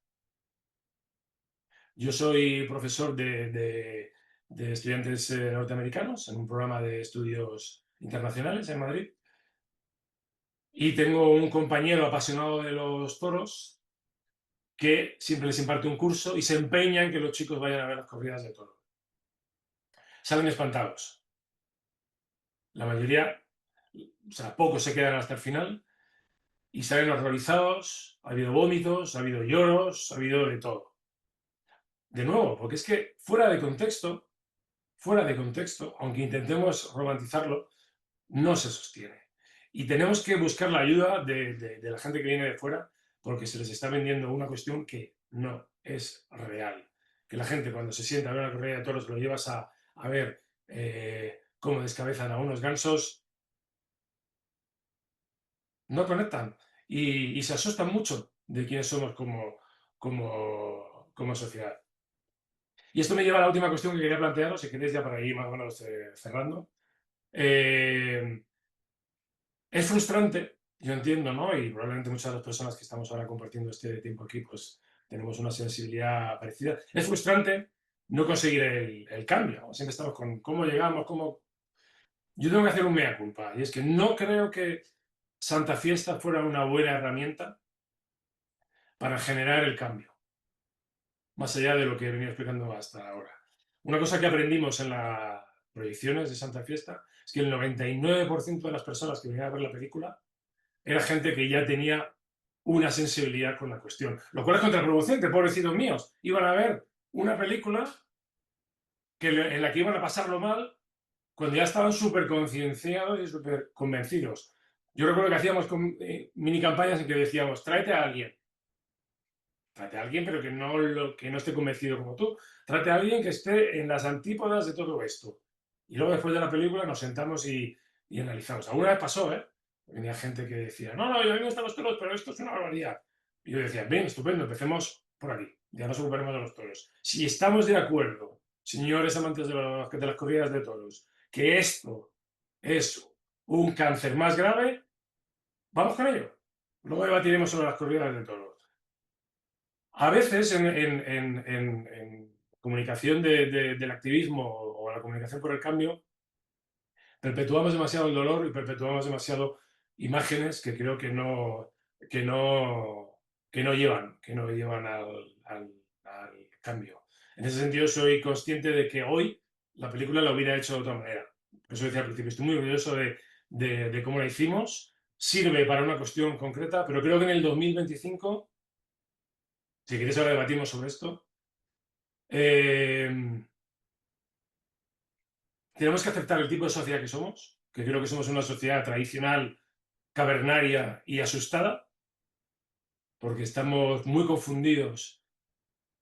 Yo soy profesor de estudiantes norteamericanos en un programa de estudios internacionales en Madrid y tengo un compañero apasionado de los toros que siempre les imparte un curso y se empeña en que los chicos vayan a ver las corridas de toros. Salen espantados. La mayoría, o sea, pocos se quedan hasta el final y salen horrorizados. Ha habido vómitos, ha habido lloros, ha habido de todo. De nuevo, porque es que fuera de contexto, aunque intentemos romantizarlo, no se sostiene. Y tenemos que buscar la ayuda de la gente que viene de fuera porque se les está vendiendo una cuestión que no es real. Que la gente cuando se sienta a ver una corrida de toros lo llevas a ver cómo descabezan a unos gansos, no conectan y se asustan mucho de quiénes somos como sociedad. Y esto me lleva a la última cuestión que quería plantearos, si queréis ya para ir más o menos cerrando. Es frustrante, yo entiendo, ¿no? Y probablemente muchas de las personas que estamos ahora compartiendo este tiempo aquí, pues tenemos una sensibilidad parecida. Es frustrante no conseguir el cambio. Siempre estamos con cómo llegamos, cómo... Yo tengo que hacer un mea culpa, y es que no creo que Santa Fiesta fuera una buena herramienta para generar el cambio, más allá de lo que he venido explicando hasta ahora. Una cosa que aprendimos en las proyecciones de Santa Fiesta es que el 99% de las personas que venían a ver la película era gente que ya tenía una sensibilidad con la cuestión. Lo cual es contraproducente, pobrecitos míos. Iban a ver una película en la que iban a pasarlo mal cuando ya estaban súper concienciados y súper convencidos. Yo recuerdo que hacíamos mini campañas en que decíamos, tráete a alguien. Tráete a alguien, pero que no esté convencido como tú. Tráete a alguien que esté en las antípodas de todo esto. Y luego después de la película nos sentamos y analizamos. Alguna vez pasó, ¿eh? Venía gente que decía, no, a mí me gustan los toros, pero esto es una barbaridad. Y yo decía, bien, estupendo, empecemos por aquí. Ya nos ocuparemos de los toros. Si estamos de acuerdo, señores amantes de las corridas de toros, que esto es un cáncer más grave, vamos con ello. Luego debatiremos sobre las corridas de toros. A veces en comunicación del activismo o la comunicación por el cambio, perpetuamos demasiado el dolor y perpetuamos demasiado imágenes que creo que no, que no llevan al cambio. En ese sentido, soy consciente de que hoy la película la hubiera hecho de otra manera. Por eso decía al principio, estoy muy orgulloso de cómo la hicimos. Sirve para una cuestión concreta, pero creo que en el 2025, si queréis ahora debatimos sobre esto, tenemos que aceptar el tipo de sociedad que somos, que creo que somos una sociedad tradicional, cavernaria y asustada, porque estamos muy confundidos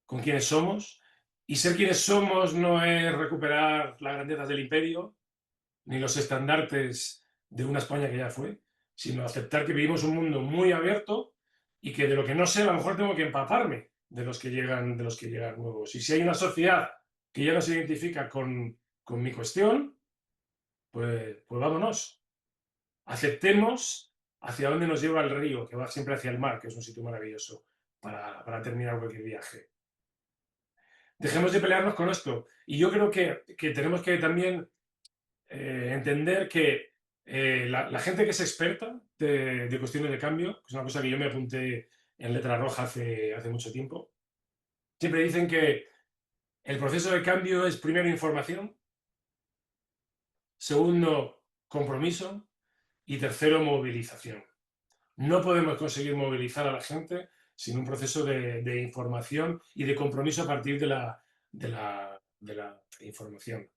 con quiénes somos. Y ser quienes somos no es recuperar las grandezas del imperio, ni los estandartes de una España que ya fue, sino aceptar que vivimos un mundo muy abierto y que de lo que no sé, a lo mejor tengo que empaparme de los que llegan nuevos. Y si hay una sociedad que ya no se identifica con mi cuestión, pues vámonos. Aceptemos hacia dónde nos lleva el río, que va siempre hacia el mar, que es un sitio maravilloso para terminar cualquier viaje. Dejemos de pelearnos con esto. Y yo creo que tenemos que también entender que la gente que es experta de cuestiones de cambio, que es una cosa que yo me apunté en letra roja hace mucho tiempo, siempre dicen que el proceso de cambio es primero información, segundo compromiso y tercero movilización. No podemos conseguir movilizar a la gente sin un proceso de información y de compromiso a partir de la información.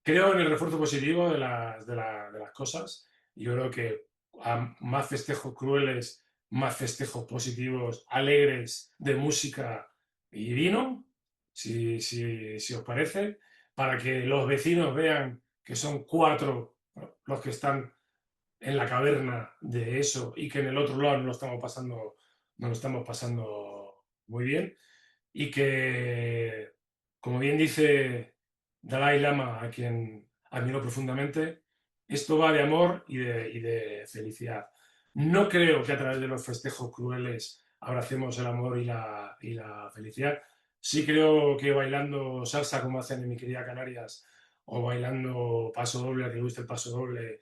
Creo en el refuerzo positivo de las cosas. Y yo creo que a más festejos crueles, más festejos positivos, alegres, de música y vino, si os parece, para que los vecinos vean que son 4 los que están en la caverna de eso y que en el otro lado no lo estamos pasando muy bien y que, como bien dice Dalai Lama, a quien admiro profundamente, esto va de amor y de felicidad. No creo que a través de los festejos crueles abracemos el amor y la felicidad. Sí creo que bailando salsa, como hacen en mi querida Canarias, o bailando paso doble, a que le guste el paso doble,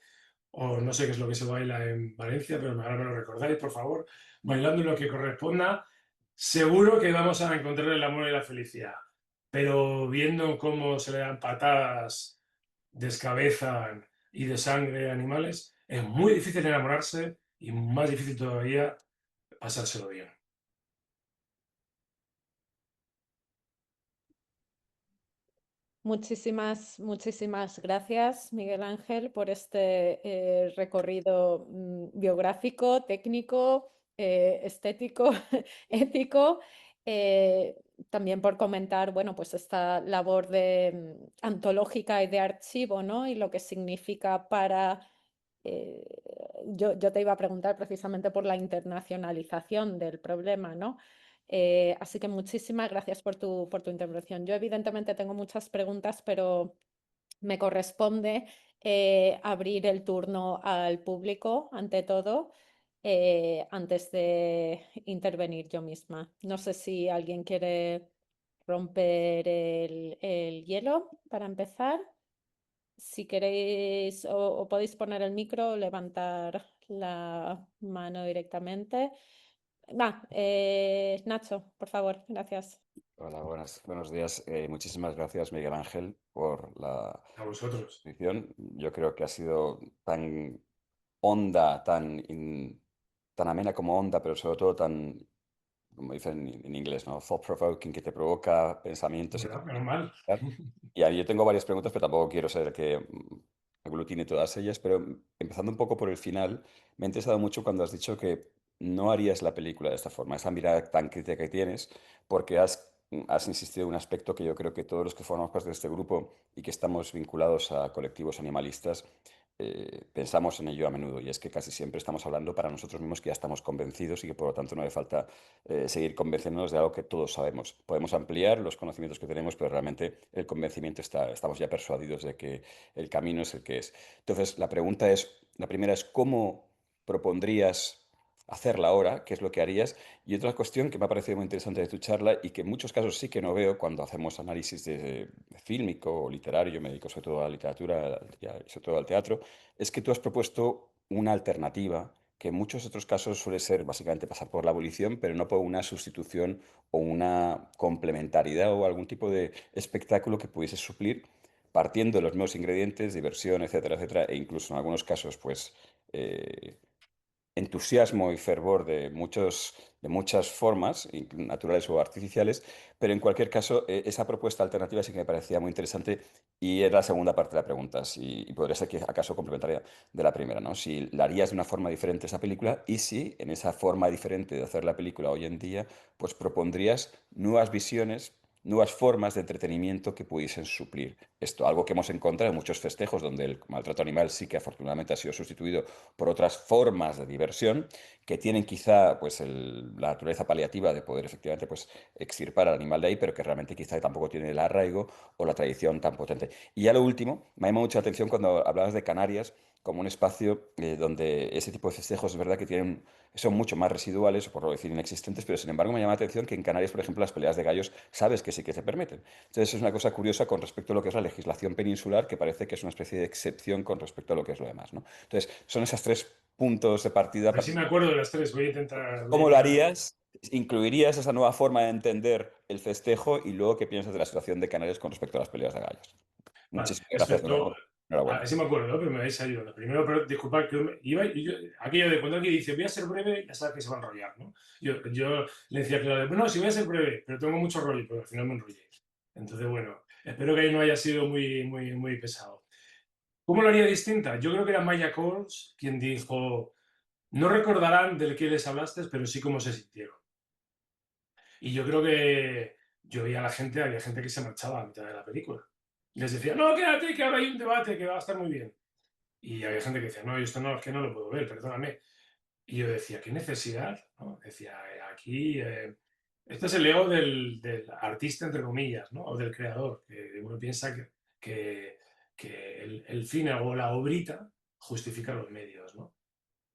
o no sé qué es lo que se baila en Valencia, pero ahora me lo recordáis, por favor, bailando lo que corresponda, seguro que vamos a encontrar el amor y la felicidad. Pero viendo cómo se le dan patadas, descabezan y de sangre a animales, es muy difícil enamorarse y más difícil todavía pasárselo bien. Muchísimas gracias, Miguel Ángel, por este recorrido biográfico, técnico, estético, ético. También por comentar, bueno, pues esta labor de antológica y de archivo, ¿no? Y lo que significa para. eh, yo te iba a preguntar precisamente por la internacionalización del problema, ¿no? Así que muchísimas gracias por tu intervención. Yo evidentemente tengo muchas preguntas, pero me corresponde abrir el turno al público ante todo, antes de intervenir yo misma. No sé si alguien quiere romper el hielo para empezar. Si queréis o podéis poner el micro o levantar la mano directamente. Nacho, por favor, gracias. Hola, buenos días. Muchísimas gracias, Miguel Ángel, por la A vosotros. exposición. Yo creo que ha sido tan honda, tan amena como honda, pero sobre todo tan, como dicen en inglés, ¿no? Thought-provoking, que te provoca pensamientos y te Menos mal. y ahí yo tengo varias preguntas, pero tampoco quiero ser el que aglutine todas ellas, pero empezando un poco por el final, me ha interesado mucho cuando has dicho que no harías la película de esta forma, esa mirada tan crítica que tienes, porque has insistido en un aspecto que yo creo que todos los que formamos parte de este grupo y que estamos vinculados a colectivos animalistas, pensamos en ello a menudo, y es que casi siempre estamos hablando para nosotros mismos que ya estamos convencidos y que por lo tanto no hace falta seguir convenciéndonos de algo que todos sabemos. Podemos ampliar los conocimientos que tenemos, pero realmente el convencimiento estamos ya persuadidos de que el camino es el que es. Entonces, la primera es ¿cómo propondrías hacerla ahora? ¿Qué es lo que harías? Y otra cuestión que me ha parecido muy interesante de tu charla y que en muchos casos sí que no veo cuando hacemos análisis de fílmico o literario, yo me dedico sobre todo a la literatura y sobre todo al teatro, es que tú has propuesto una alternativa que en muchos otros casos suele ser básicamente pasar por la abolición, pero no por una sustitución o una complementariedad o algún tipo de espectáculo que pudiese suplir partiendo de los mismos ingredientes, diversión, etcétera, etcétera, e incluso en algunos casos, pues, eh, entusiasmo y fervor de muchas formas, naturales o artificiales, pero en cualquier caso, esa propuesta alternativa sí que me parecía muy interesante y es la segunda parte de la pregunta, y podría ser que acaso complementaria de la primera, ¿no? Si la harías de una forma diferente esa película y si en esa forma diferente de hacer la película hoy en día, pues propondrías nuevas visiones, nuevas formas de entretenimiento que pudiesen suplir esto, algo que hemos encontrado en muchos festejos donde el maltrato animal sí que afortunadamente ha sido sustituido por otras formas de diversión que tienen quizá pues la naturaleza paliativa de poder efectivamente pues extirpar al animal de ahí, pero que realmente quizá tampoco tiene el arraigo o la tradición tan potente. Y ya lo último, me ha llamado mucho la atención cuando hablabas de Canarias como un espacio donde ese tipo de festejos es verdad que son mucho más residuales, o por no decir inexistentes, pero sin embargo me llama la atención que en Canarias, por ejemplo, las peleas de gallos sabes que sí que se permiten. Entonces es una cosa curiosa con respecto a lo que es la legislación peninsular, que parece que es una especie de excepción con respecto a lo que es lo demás, ¿no? Entonces son esos tres puntos de partida. A ver si me acuerdo de las tres. Voy a intentar. Voy a ¿Cómo lo intentar. harías? ¿Incluirías esa nueva forma de entender el festejo y luego qué piensas de la situación de Canarias con respecto a las peleas de gallos? Vale. Muchísimas gracias de nuevo. Enhorabuena. Así me acuerdo, pero me habéis ayudado. Primero, pero disculpad, que aquello de cuando alguien dice voy a ser breve, ya sabes que se va a enrollar, ¿no? Yo le decía, claro, bueno, sí voy a ser breve, pero tengo mucho rollo, pero al final me enrollé. Entonces, bueno, espero que ahí no haya sido muy pesado. ¿Cómo lo haría distinta? Yo creo que era Maya Coles quien dijo, no recordarán del que les hablaste, pero sí cómo se sintieron. Y yo creo que yo veía a la gente, había gente que se marchaba a mitad de la película. Y les decía, no, quédate, que ahora hay un debate que va a estar muy bien. Y había gente que decía, no, yo esto no, es que no lo puedo ver, perdóname. Y yo decía, ¿qué necesidad? ¿No? Decía, aquí, este es el ego del artista, entre comillas, ¿no? O del creador, que uno piensa que el cine o la obrita justifica los medios, ¿no?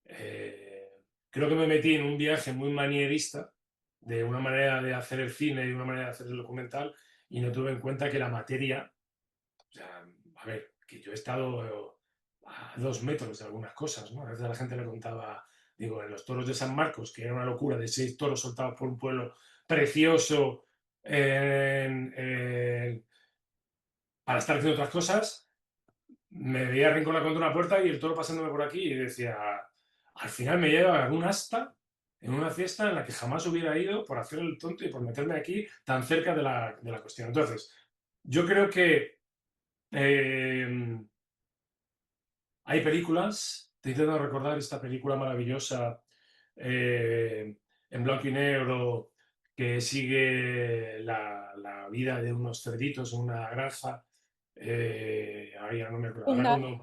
Creo que me metí en un viaje muy manierista de una manera de hacer el cine y una manera de hacer el documental y no tuve en cuenta que la materia, o sea, a ver, que yo he estado a 2 metros de algunas cosas, ¿no? A veces a la gente le contaba, digo, en los toros de San Marcos, que era una locura de 6 toros soltados por un pueblo precioso para estar haciendo otras cosas, me veía arrinconado contra una puerta y el toro pasándome por aquí y decía, al final me lleva un asta en una fiesta en la que jamás hubiera ido por hacer el tonto y por meterme aquí tan cerca de la cuestión. Entonces, yo creo que hay películas, estoy intentando recordar esta película maravillosa en blanco y negro que sigue la vida de unos cerditos en una granja. Ahí ya no me acuerdo. Ahora Gunda, cuando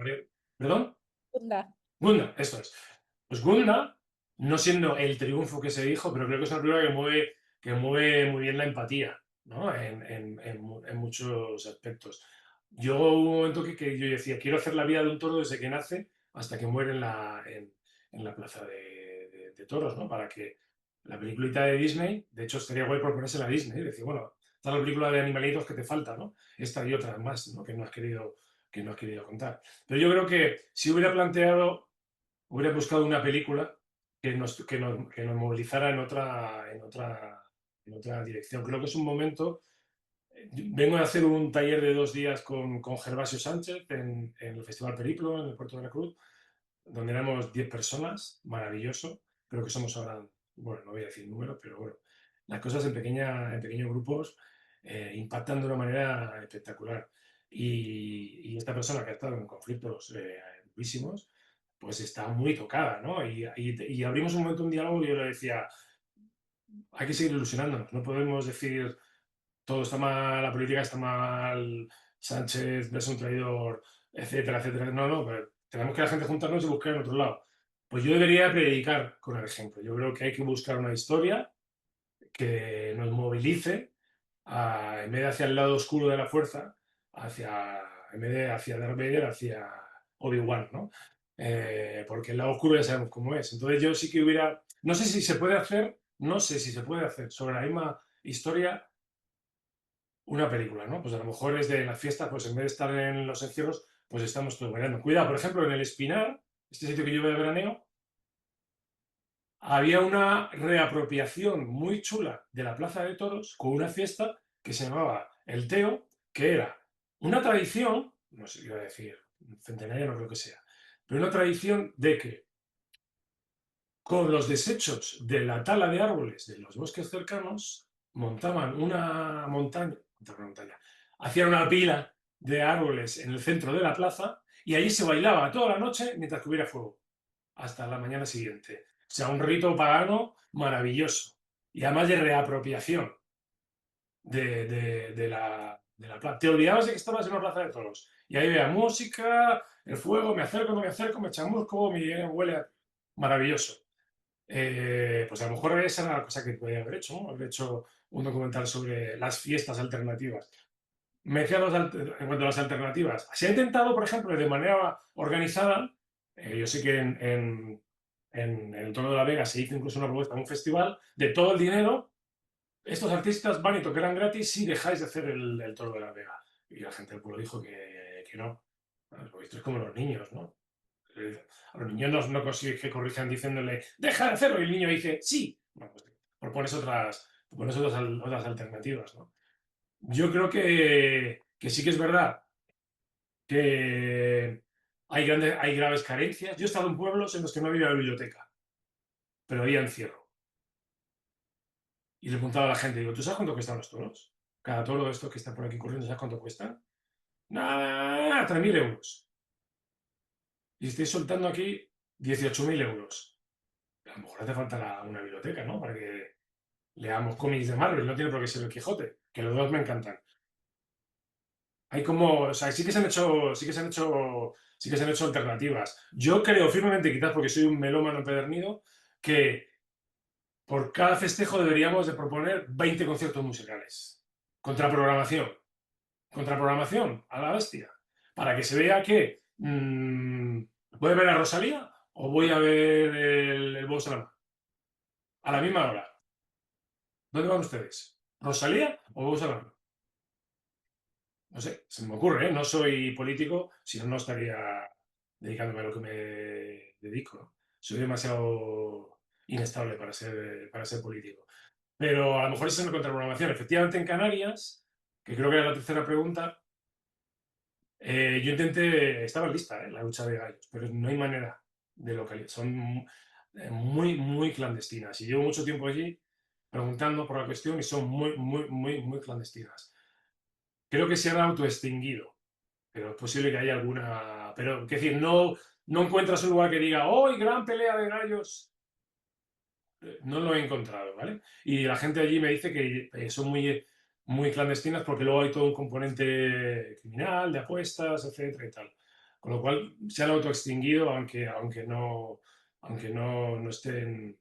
¿Perdón? Gunda. Gunda, esto es. Pues Gunda, no siendo el triunfo que se dijo, pero creo que es una película que mueve muy bien la empatía, ¿no? En muchos aspectos. Yo hubo un momento que yo decía, quiero hacer la vida de un toro desde que nace hasta que muere en la plaza de toros, ¿no? Para que la peliculita de Disney, de hecho estaría guay proponerse la Disney, decir, bueno, está la película de animalitos que te falta, ¿no? Esta y otras más, ¿no? Que no has querido contar. Pero yo creo que si hubiera buscado una película que nos movilizara en otra dirección. Creo que es un momento. Vengo a hacer un taller de 2 días con Gervasio Sánchez en el Festival Periplo, en el Puerto de la Cruz, donde éramos 10 personas, maravilloso. Creo que somos ahora, bueno, no voy a decir números, pero bueno, las cosas en pequeños grupos impactan de una manera espectacular. Y esta persona que ha estado en conflictos durísimos, pues está muy tocada, ¿no? Y abrimos un momento un diálogo y yo le decía, hay que seguir ilusionándonos, no podemos decir todo está mal, la política está mal, Sánchez es un traidor, etcétera, etcétera. No, no, pero tenemos que la gente juntarnos y buscar en otro lado. Pues yo debería predicar con el ejemplo. Yo creo que hay que buscar una historia que nos movilice en vez de hacia el lado oscuro de la fuerza, en vez de hacia Darth Vader, hacia Obi-Wan, ¿no? Porque el lado oscuro ya sabemos cómo es. Entonces yo sí que no sé si se puede hacer, no sé si se puede hacer sobre la misma historia una película, ¿no? Pues a lo mejor es de las fiestas, pues en vez de estar en los encierros, pues estamos todos bailando. Cuidado, por ejemplo, en el Espinar, este sitio que yo voy de veraneo, había una reapropiación muy chula de la Plaza de Toros con una fiesta que se llamaba El Teo, que era una tradición, no sé qué iba a decir, centenaria no creo que sea, pero una tradición de que con los desechos de la tala de árboles de los bosques cercanos montaban hacían una pila de árboles en el centro de la plaza y allí se bailaba toda la noche mientras que hubiera fuego, hasta la mañana siguiente. O sea, un rito pagano maravilloso y además de reapropiación de la plaza. Te olvidabas de que estabas en una plaza de toros y ahí veía música, el fuego, me acerco, no me acerco, me chamusco, me huele maravilloso. Pues a lo mejor esa era la cosa que podía haber hecho, ¿no? Haber hecho un documental sobre las fiestas alternativas. Me decía en cuanto a las alternativas. Se ha intentado, por ejemplo, de manera organizada, yo sé que en el entorno de La Vega se hizo incluso una propuesta en un festival, de todo el dinero, estos artistas van y tocarán gratis si dejáis de hacer el Toro de La Vega. Y la gente del pueblo dijo que no. Bueno, esto es como los niños, ¿no? A los niños no consigues que corrijan diciéndole, deja de hacerlo, y el niño dice, sí. Bueno, pues otras alternativas, ¿no? Yo creo que sí que es verdad que hay graves carencias. Yo he estado en pueblos en los que no había biblioteca, pero había encierro. Y le preguntaba a la gente, digo, ¿tú sabes cuánto cuestan los toros? Cada toro de estos que está por aquí corriendo, ¿sabes cuánto cuesta? Nada, 3.000 euros. Y estoy soltando aquí 18.000 euros. A lo mejor hace falta una biblioteca, ¿no? Para que leamos cómics de Marvel, no tiene por qué ser el Quijote, que los dos me encantan. Hay como, o sea, sí que se han hecho alternativas. Yo creo firmemente, quizás porque soy un melómano empedernido, que por cada festejo deberíamos de proponer 20 conciertos musicales. Contraprogramación. Contraprogramación a la bestia. Para que se vea que voy a ver a Rosalía o voy a ver el Bossa Nova. A la misma hora. ¿Dónde van ustedes? ¿Rosalía o Bossa Nova? No sé, se me ocurre, ¿eh? No soy político, si no, no estaría dedicándome a lo que me dedico, ¿no? Soy demasiado inestable para ser político. Pero a lo mejor esa es una contraprogramación. Efectivamente, en Canarias, que creo que era la tercera pregunta, yo intenté, estaba lista, la lucha de gallos, pero no hay manera de localizar. Son muy, muy clandestinas. Y llevo mucho tiempo allí preguntando por la cuestión y son muy, muy, muy, muy clandestinas. Creo que se han autoextinguido, pero es posible que haya alguna. Pero, es decir, no encuentras un lugar que diga, ¡hoy, gran pelea de gallos! No lo he encontrado, ¿vale? Y la gente allí me dice que son muy, muy clandestinas porque luego hay todo un componente criminal, de apuestas, etcétera y tal. Con lo cual se han autoextinguido, aunque no estén.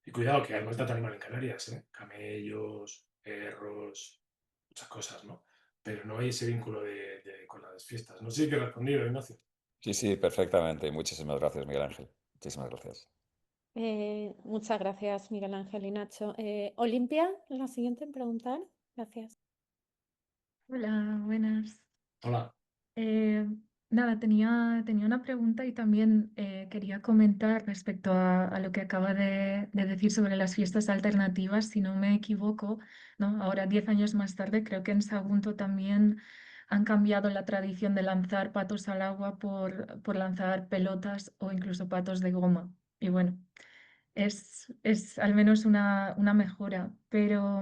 Y cuidado, que hay maltrato animal en Canarias, ¿eh? Camellos, perros, muchas cosas, ¿no? Pero no hay ese vínculo con las fiestas. No sé si te he respondido, Ignacio. Sí, sí, perfectamente. Muchísimas gracias, Miguel Ángel. Muchísimas gracias. Muchas gracias, Miguel Ángel y Nacho. Olimpia, la siguiente en preguntar. Gracias. Hola, buenas. Hola. Eh, Nada, tenía una pregunta y también quería comentar respecto a lo que acaba de decir sobre las fiestas alternativas. Si no me equivoco, ¿no? Ahora, 10 años más tarde, creo que en Sagunto también han cambiado la tradición de lanzar patos al agua por lanzar pelotas o incluso patos de goma. Y bueno, es al menos una mejora, pero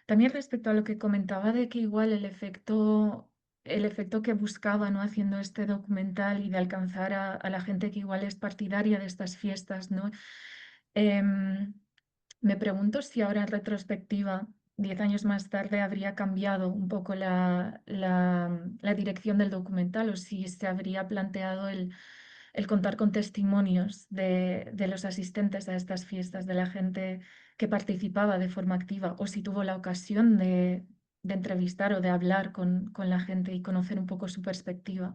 también respecto a lo que comentaba de que igual el efecto que buscaba, ¿no? Haciendo este documental y de alcanzar a la gente que igual es partidaria de estas fiestas, ¿no? Em, Me pregunto si ahora en retrospectiva, 10 años más tarde, habría cambiado un poco la dirección del documental o si se habría planteado el contar con testimonios de los asistentes a estas fiestas, de la gente que participaba de forma activa, o si tuvo la ocasión de entrevistar o de hablar con la gente y conocer un poco su perspectiva.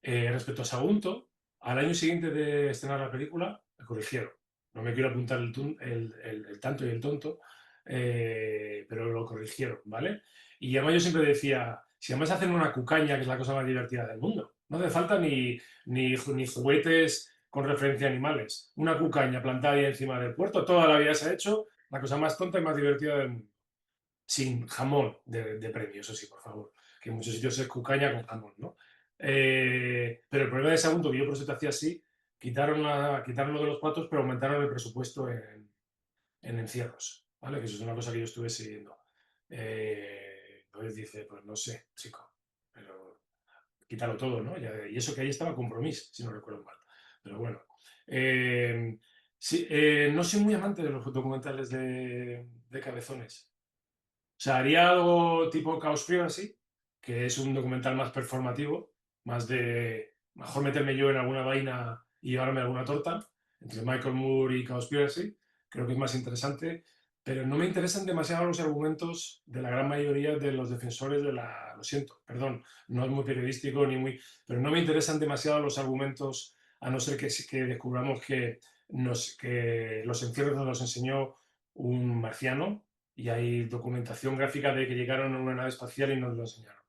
Respecto a Sagunto, al año siguiente de estrenar la película, me corrigieron. No me quiero apuntar el tanto y el tonto, pero lo corrigieron, ¿vale? Y además yo siempre decía, si además hacen una cucaña, que es la cosa más divertida del mundo, no hace falta ni juguetes con referencia a animales. Una cucaña plantada ahí encima del puerto, toda la vida se ha hecho la cosa más tonta y más divertida del mundo. Sin jamón de premio, eso sí, por favor. Que en muchos sitios es cucaña con jamón, ¿no? Pero el problema de Sagunto, que yo por eso te hacía así, quitaron lo de los patos, pero aumentaron el presupuesto en encierros, ¿vale? Que eso es una cosa que yo estuve siguiendo. Entonces dice, pues no sé, chico, pero quítalo todo, ¿no? Y eso que ahí estaba Compromís, si no recuerdo mal. Pero bueno. Sí, no soy muy amante de los documentales de cabezones. O sea, haría algo tipo Cowspiracy, que es un documental más performativo, más de mejor meterme yo en alguna vaina y llevarme alguna torta, entre Michael Moore y Cowspiracy. Creo que es más interesante, pero no me interesan demasiado los argumentos de la gran mayoría de los defensores de la. Lo siento, perdón, no es muy periodístico ni muy. Pero no me interesan demasiado los argumentos, a no ser que descubramos que los encierros nos los enseñó un marciano y hay documentación gráfica de que llegaron en una nave espacial y nos lo enseñaron.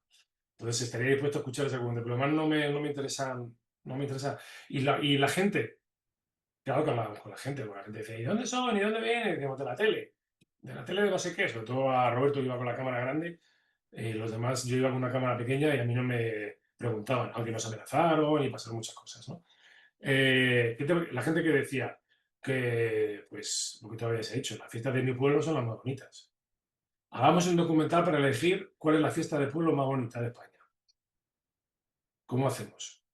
Entonces estaría dispuesto a escuchar ese argumento, pero además no me interesa, no me interesa. Y la gente, claro que hablábamos con la gente decía, ¿y dónde son? ¿Y dónde vienen? Decíamos, de la tele de no sé qué, sobre todo a Roberto que iba con la cámara grande, Los demás, yo iba con una cámara pequeña y a mí no me preguntaban, aunque nos amenazaron y pasaron muchas cosas, ¿no? La gente que decía que, pues, lo que tú habías dicho, las fiestas de mi pueblo son las más bonitas. Hagamos un documental para elegir cuál es la fiesta de pueblo más bonita de España. ¿Cómo hacemos?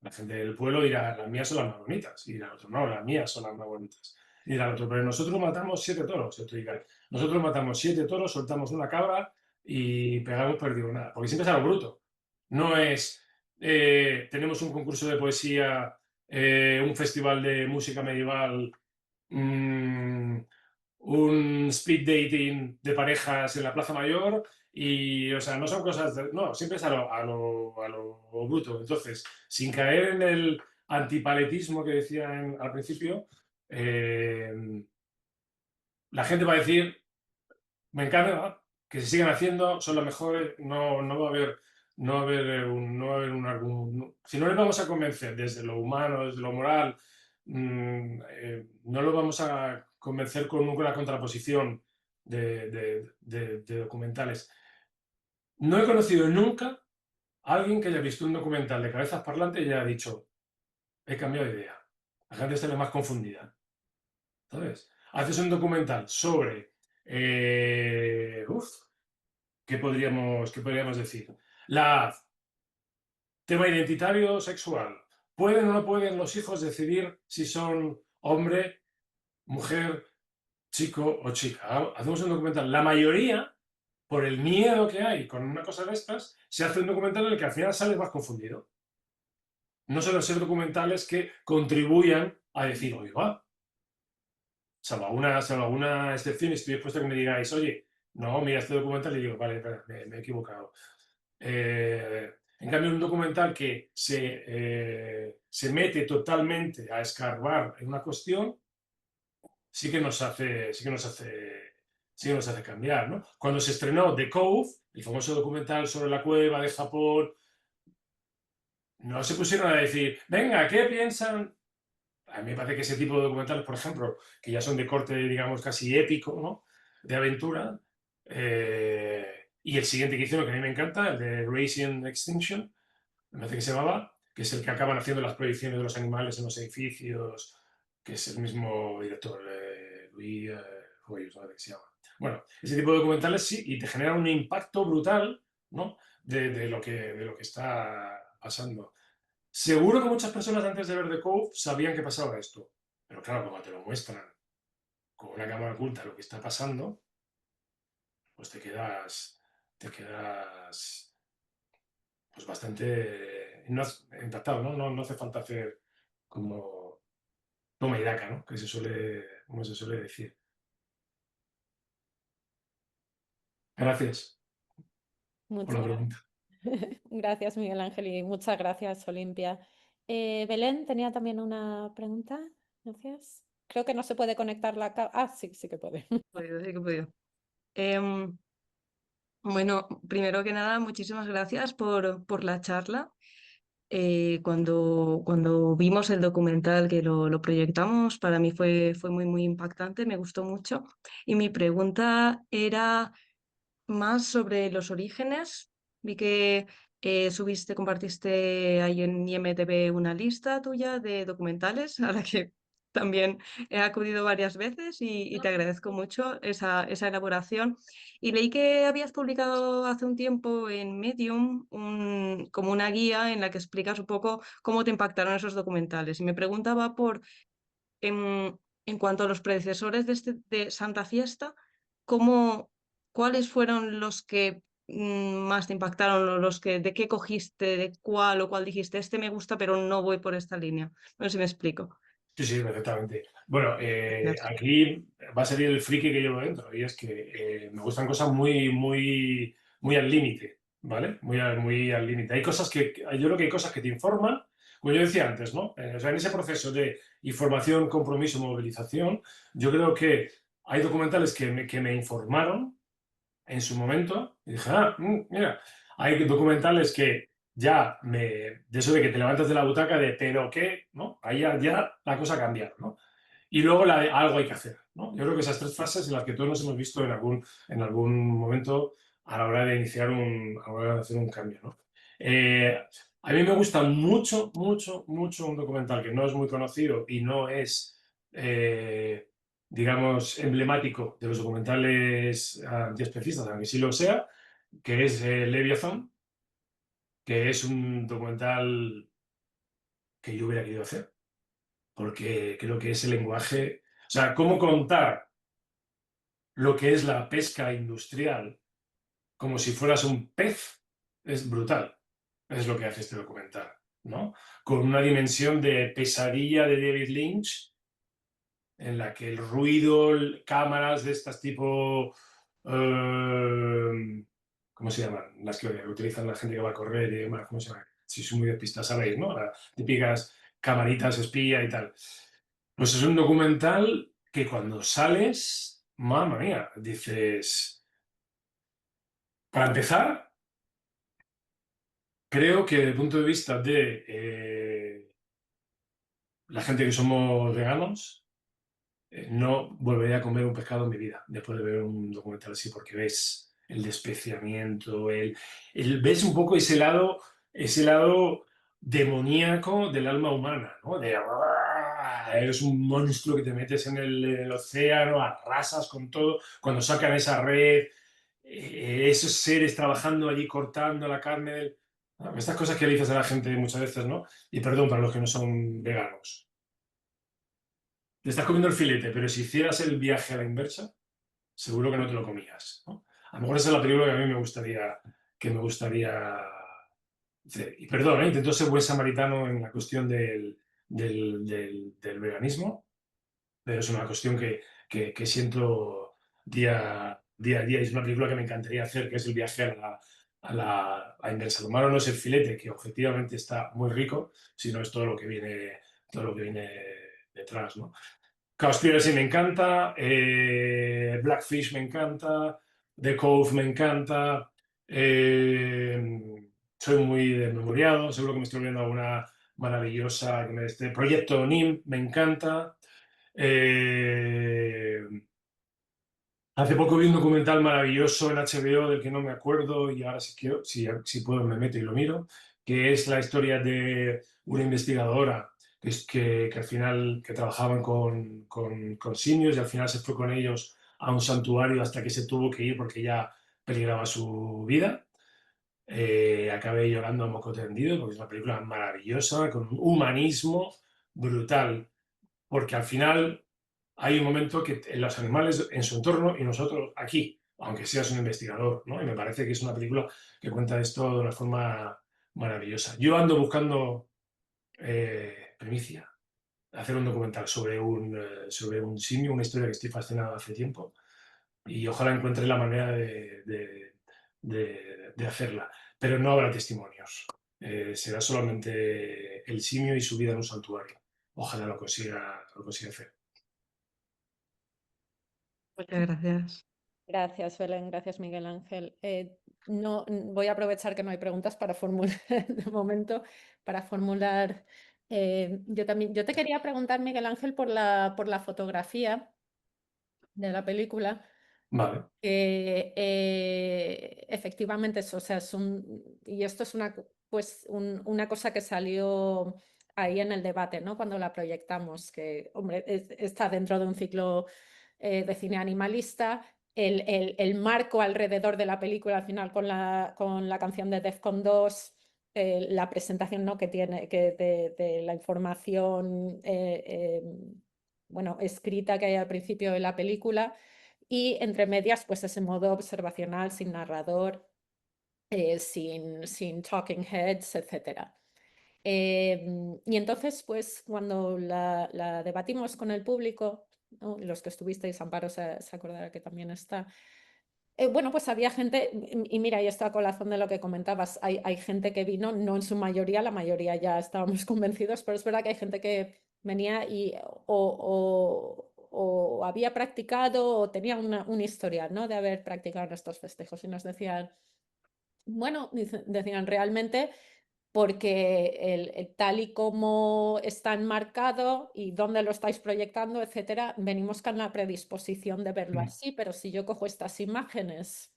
La gente del pueblo dirá, las mías son las más bonitas. Y dirá el otro, no, las mías son las más bonitas. Y dirá el otro, pero nosotros matamos 7 toros. Y otro dirá, nosotros matamos 7 toros, soltamos una cabra y pegamos perdido nada. Porque siempre es algo bruto. No es, tenemos un concurso de poesía, un festival de música medieval, un speed dating de parejas en la Plaza Mayor y, o sea, no son cosas, no, siempre es a lo bruto. Entonces, sin caer en el antipaletismo que decían al principio, la gente va a decir, me encanta que se sigan haciendo, son los mejores, no va a haber, si no les vamos a convencer desde lo humano, desde lo moral, no lo vamos a convencer con una contraposición de documentales. No he conocido nunca a alguien que haya visto un documental de cabezas parlantes y haya dicho, he cambiado de idea. La gente está más confundida. ¿Sabes? Haces un documental sobre... ¿qué podríamos decir? Tema identitario sexual. ¿Pueden o no pueden los hijos decidir si son hombre, mujer, chico o chica? Hacemos un documental. La mayoría, por el miedo que hay con una cosa de estas, se hace un documental en el que al final sales más confundido. No suelen ser documentales que contribuyan a decir, oiga, salvo alguna excepción, y estoy dispuesto a que me digáis, oye, no, mira este documental y digo, vale, espera, me he equivocado. En cambio, un documental que se mete totalmente a escarbar en una cuestión, sí que nos hace cambiar, ¿no? Cuando se estrenó The Cove, el famoso documental sobre la cueva de Japón, no se pusieron a decir, venga, ¿qué piensan? A mí me parece que ese tipo de documentales, por ejemplo, que ya son de corte, digamos, casi épico, ¿no? De aventura, y el siguiente que hicieron, que a mí me encanta, el de Racing Extinction, me parece que se llamaba, que es el que acaban haciendo las proyecciones de los animales en los edificios, que es el mismo director, Louis Joyeux, ¿no? Que se llama. Bueno, ese tipo de documentales sí, y te generan un impacto brutal, ¿no? De lo que está pasando. Seguro que muchas personas antes de ver The Cove sabían que pasaba esto, pero claro, cuando te lo muestran con una cámara oculta lo que está pasando, pues te quedas pues bastante impactado, ¿no? No hace falta hacer como toma y daca, ¿no? Como se suele decir. Gracias por la Muchas pregunta. gracias, Miguel Ángel, y muchas gracias, Olimpia. Belén tenía también una pregunta. Gracias. Creo que no se puede conectar la cámara. Ah, sí, sí que puede. Podido, sí que he podido. Bueno, primero que nada, muchísimas gracias por la charla. Cuando vimos el documental que lo proyectamos, para mí fue muy impactante, me gustó mucho. Y mi pregunta era más sobre los orígenes. Vi que compartiste ahí en IMDb una lista tuya de documentales a la que también he acudido varias veces y te agradezco mucho esa elaboración. Y leí que habías publicado hace un tiempo en Medium como una guía en la que explicas un poco cómo te impactaron esos documentales. Y me preguntaba en cuanto a los predecesores de Santa Fiesta, ¿cuáles fueron los que más te impactaron, o de qué cogiste, de cuál o cuál dijiste, este me gusta, pero no voy por esta línea? No sé si me explico. Sí, perfectamente. Bueno, Gracias. aquí va a salir el friki que llevo dentro, y es que me gustan cosas muy al límite, ¿vale? Muy al límite. Hay cosas yo creo que hay cosas que te informan, como yo decía antes, ¿no? O sea, en ese proceso de información, compromiso, movilización, yo creo que hay documentales que me informaron en su momento y dije, mira, hay documentales que de eso de que te levantas de la butaca de, pero qué, ¿no? Ahí ya la cosa ha cambiado, ¿no? Y luego algo hay que hacer, ¿no? Yo creo que esas 3 fases en las que todos nos hemos visto en algún momento a la hora de iniciar a la hora de hacer un cambio, ¿no? A mí me gusta mucho, mucho, mucho un documental que no es muy conocido y no es, digamos, emblemático de los documentales antiespecistas, aunque sí lo sea, que es Leviathan, que es un documental que yo hubiera querido hacer, porque creo que ese lenguaje, o sea, cómo contar lo que es la pesca industrial como si fueras un pez, es brutal. Es lo que hace este documental, ¿no? Con una dimensión de pesadilla de David Lynch, en la que el ruido, cámaras de estas tipo, ¿cómo se llaman? Las que utilizan la gente que va a correr y demás, ¿cómo se llama? Si soy muy despista, sabéis, ¿no? Las típicas camaritas espía y tal. Pues es un documental que cuando sales, mamma mía, dices, para empezar, creo que desde el punto de vista de la gente que somos veganos, no volvería a comer un pescado en mi vida después de ver un documental así, porque ves el despreciamiento, ves un poco ese lado demoníaco del alma humana, ¿no? De eres un monstruo que te metes en el océano, arrasas con todo, cuando sacan esa red, esos seres trabajando allí cortando la carne estas cosas que le dices a la gente muchas veces, ¿no? Y perdón para los que no son veganos. Te estás comiendo el filete, pero si hicieras el viaje a la inversa, seguro que no te lo comías, ¿no? A lo mejor esa es la película que a mí me gustaría hacer. Y perdón, intento ser buen samaritano en la cuestión del veganismo, pero es una cuestión que siento día a día. Y es una película que me encantaría hacer, que es el viaje a la inversa. Lo malo no es el filete, que objetivamente está muy rico, sino es todo lo que viene detrás, ¿no? Cowspiracy me encanta, Blackfish me encanta, The Cove me encanta, soy muy desmemoriado, seguro que me estoy viendo alguna maravillosa que me esté. Proyecto NIM me encanta. eh, Hace poco vi un documental maravilloso en HBO del que no me acuerdo y ahora si puedo me meto y lo miro, que es la historia de una investigadora que al final que trabajaban con simios y al final se fue con ellos a un santuario hasta que se tuvo que ir porque ya peligraba su vida. Acabé llorando a moco tendido porque es una película maravillosa, con un humanismo brutal, porque al final hay un momento que los animales en su entorno y nosotros aquí, aunque seas un investigador, ¿no? Y me parece que es una película que cuenta esto de una forma maravillosa. Yo ando buscando primicia, hacer un documental sobre un simio, una historia que estoy fascinado hace tiempo y ojalá encuentre la manera de hacerla, pero no habrá testimonios. Será solamente el simio y su vida en un santuario. Ojalá lo consiga hacer. Muchas gracias. Gracias, Belén. Gracias, Miguel Ángel. No, voy a aprovechar que no hay preguntas para formular de momento, para formular. Yo te quería preguntar, Miguel Ángel, por la fotografía de la película. Vale. Efectivamente, o sea, y esto es una cosa que salió ahí en el debate, ¿no? Cuando la proyectamos, que, hombre, está dentro de un ciclo de cine animalista. El marco alrededor de la película, al final, con la canción de Defcon 2, la presentación, ¿no? que tiene de la información bueno, escrita que hay al principio de la película. Y entre medias, pues ese modo observacional, sin narrador, sin talking heads, etc. Y entonces, pues cuando la debatimos con el público, ¿no? Los que estuvisteis, Amparo se acordará que también está. Bueno, pues había gente, y mira, y esto a colación de lo que comentabas, hay gente que vino, no en su mayoría, la mayoría ya estábamos convencidos, pero es verdad que hay gente que venía y o había practicado o tenía un historial, ¿no? De haber practicado en estos festejos y nos decían, bueno, decían realmente porque tal y como está enmarcado y dónde lo estáis proyectando, etcétera, venimos con la predisposición de verlo así, pero si yo cojo estas imágenes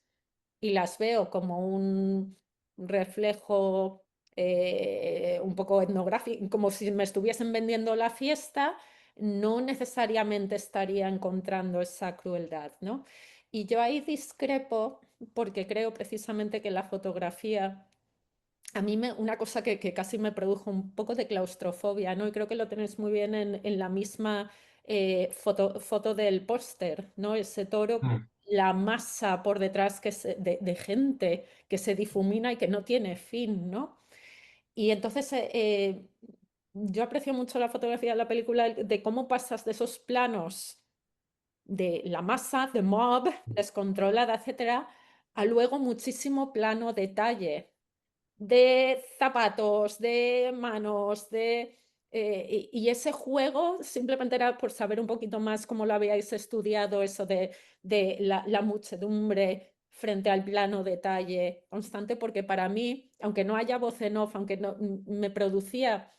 y las veo como un reflejo un poco etnográfico, como si me estuviesen vendiendo la fiesta, no necesariamente estaría encontrando esa crueldad, ¿no? Y yo ahí discrepo porque creo precisamente que la fotografía, a mí una cosa que casi me produjo un poco de claustrofobia, ¿no? Y creo que lo tenéis muy bien en la misma foto del póster, ¿no? Ese toro, Mm. la masa por detrás de gente que se difumina y que no tiene fin, ¿no? Y entonces yo aprecio mucho la fotografía de la película, de cómo pasas de esos planos de la masa, de mob, descontrolada, etcétera, a luego muchísimo plano detalle de zapatos, de manos, y ese juego simplemente era por saber un poquito más cómo lo habíais estudiado, eso de la muchedumbre frente al plano detalle constante, porque para mí, aunque no haya voz en off, aunque no, me producía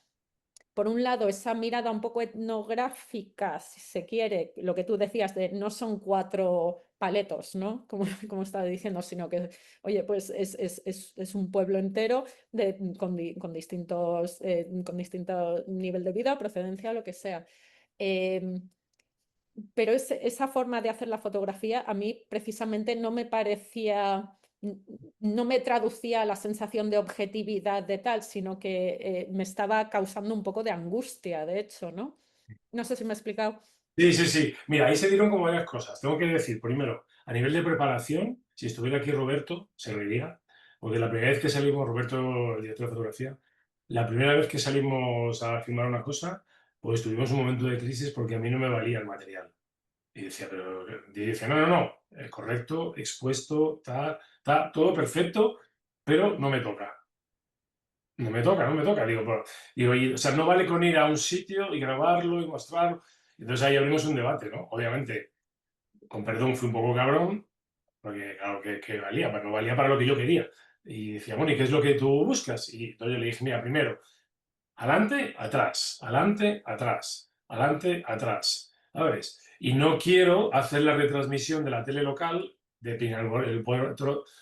por un lado, esa mirada un poco etnográfica, si se quiere, lo que tú decías de no son 4 paletos, ¿no? Como estaba diciendo, sino que, oye, pues es un pueblo entero con con distinto nivel de vida, procedencia, lo que sea. Pero esa forma de hacer la fotografía a mí precisamente no me parecía, no me traducía la sensación de objetividad de tal, sino que me estaba causando un poco de angustia, de hecho, ¿no? No sé si me he explicado. Sí, sí, sí. Mira, ahí se dieron como varias cosas. Tengo que decir, primero, a nivel de preparación, si estuviera aquí Roberto, se reiría, porque la primera vez que salimos, Roberto, el director de fotografía, la primera vez que salimos a filmar una cosa, pues tuvimos un momento de crisis porque a mí no me valía el material. Y decía, no, no, no, correcto, expuesto, todo perfecto, pero no me toca. No me toca, no me toca. Digo, o sea, no vale con ir a un sitio y grabarlo y mostrarlo. Entonces ahí abrimos un debate, ¿no? Obviamente, con perdón, fui un poco cabrón, porque claro que valía, pero no valía para lo que yo quería. Y decía, bueno, ¿y qué es lo que tú buscas? Y entonces yo le dije, mira, primero, adelante, atrás, adelante, atrás, adelante, atrás. ¿Sabes? Y no quiero hacer la retransmisión de la tele local de Piñalbol,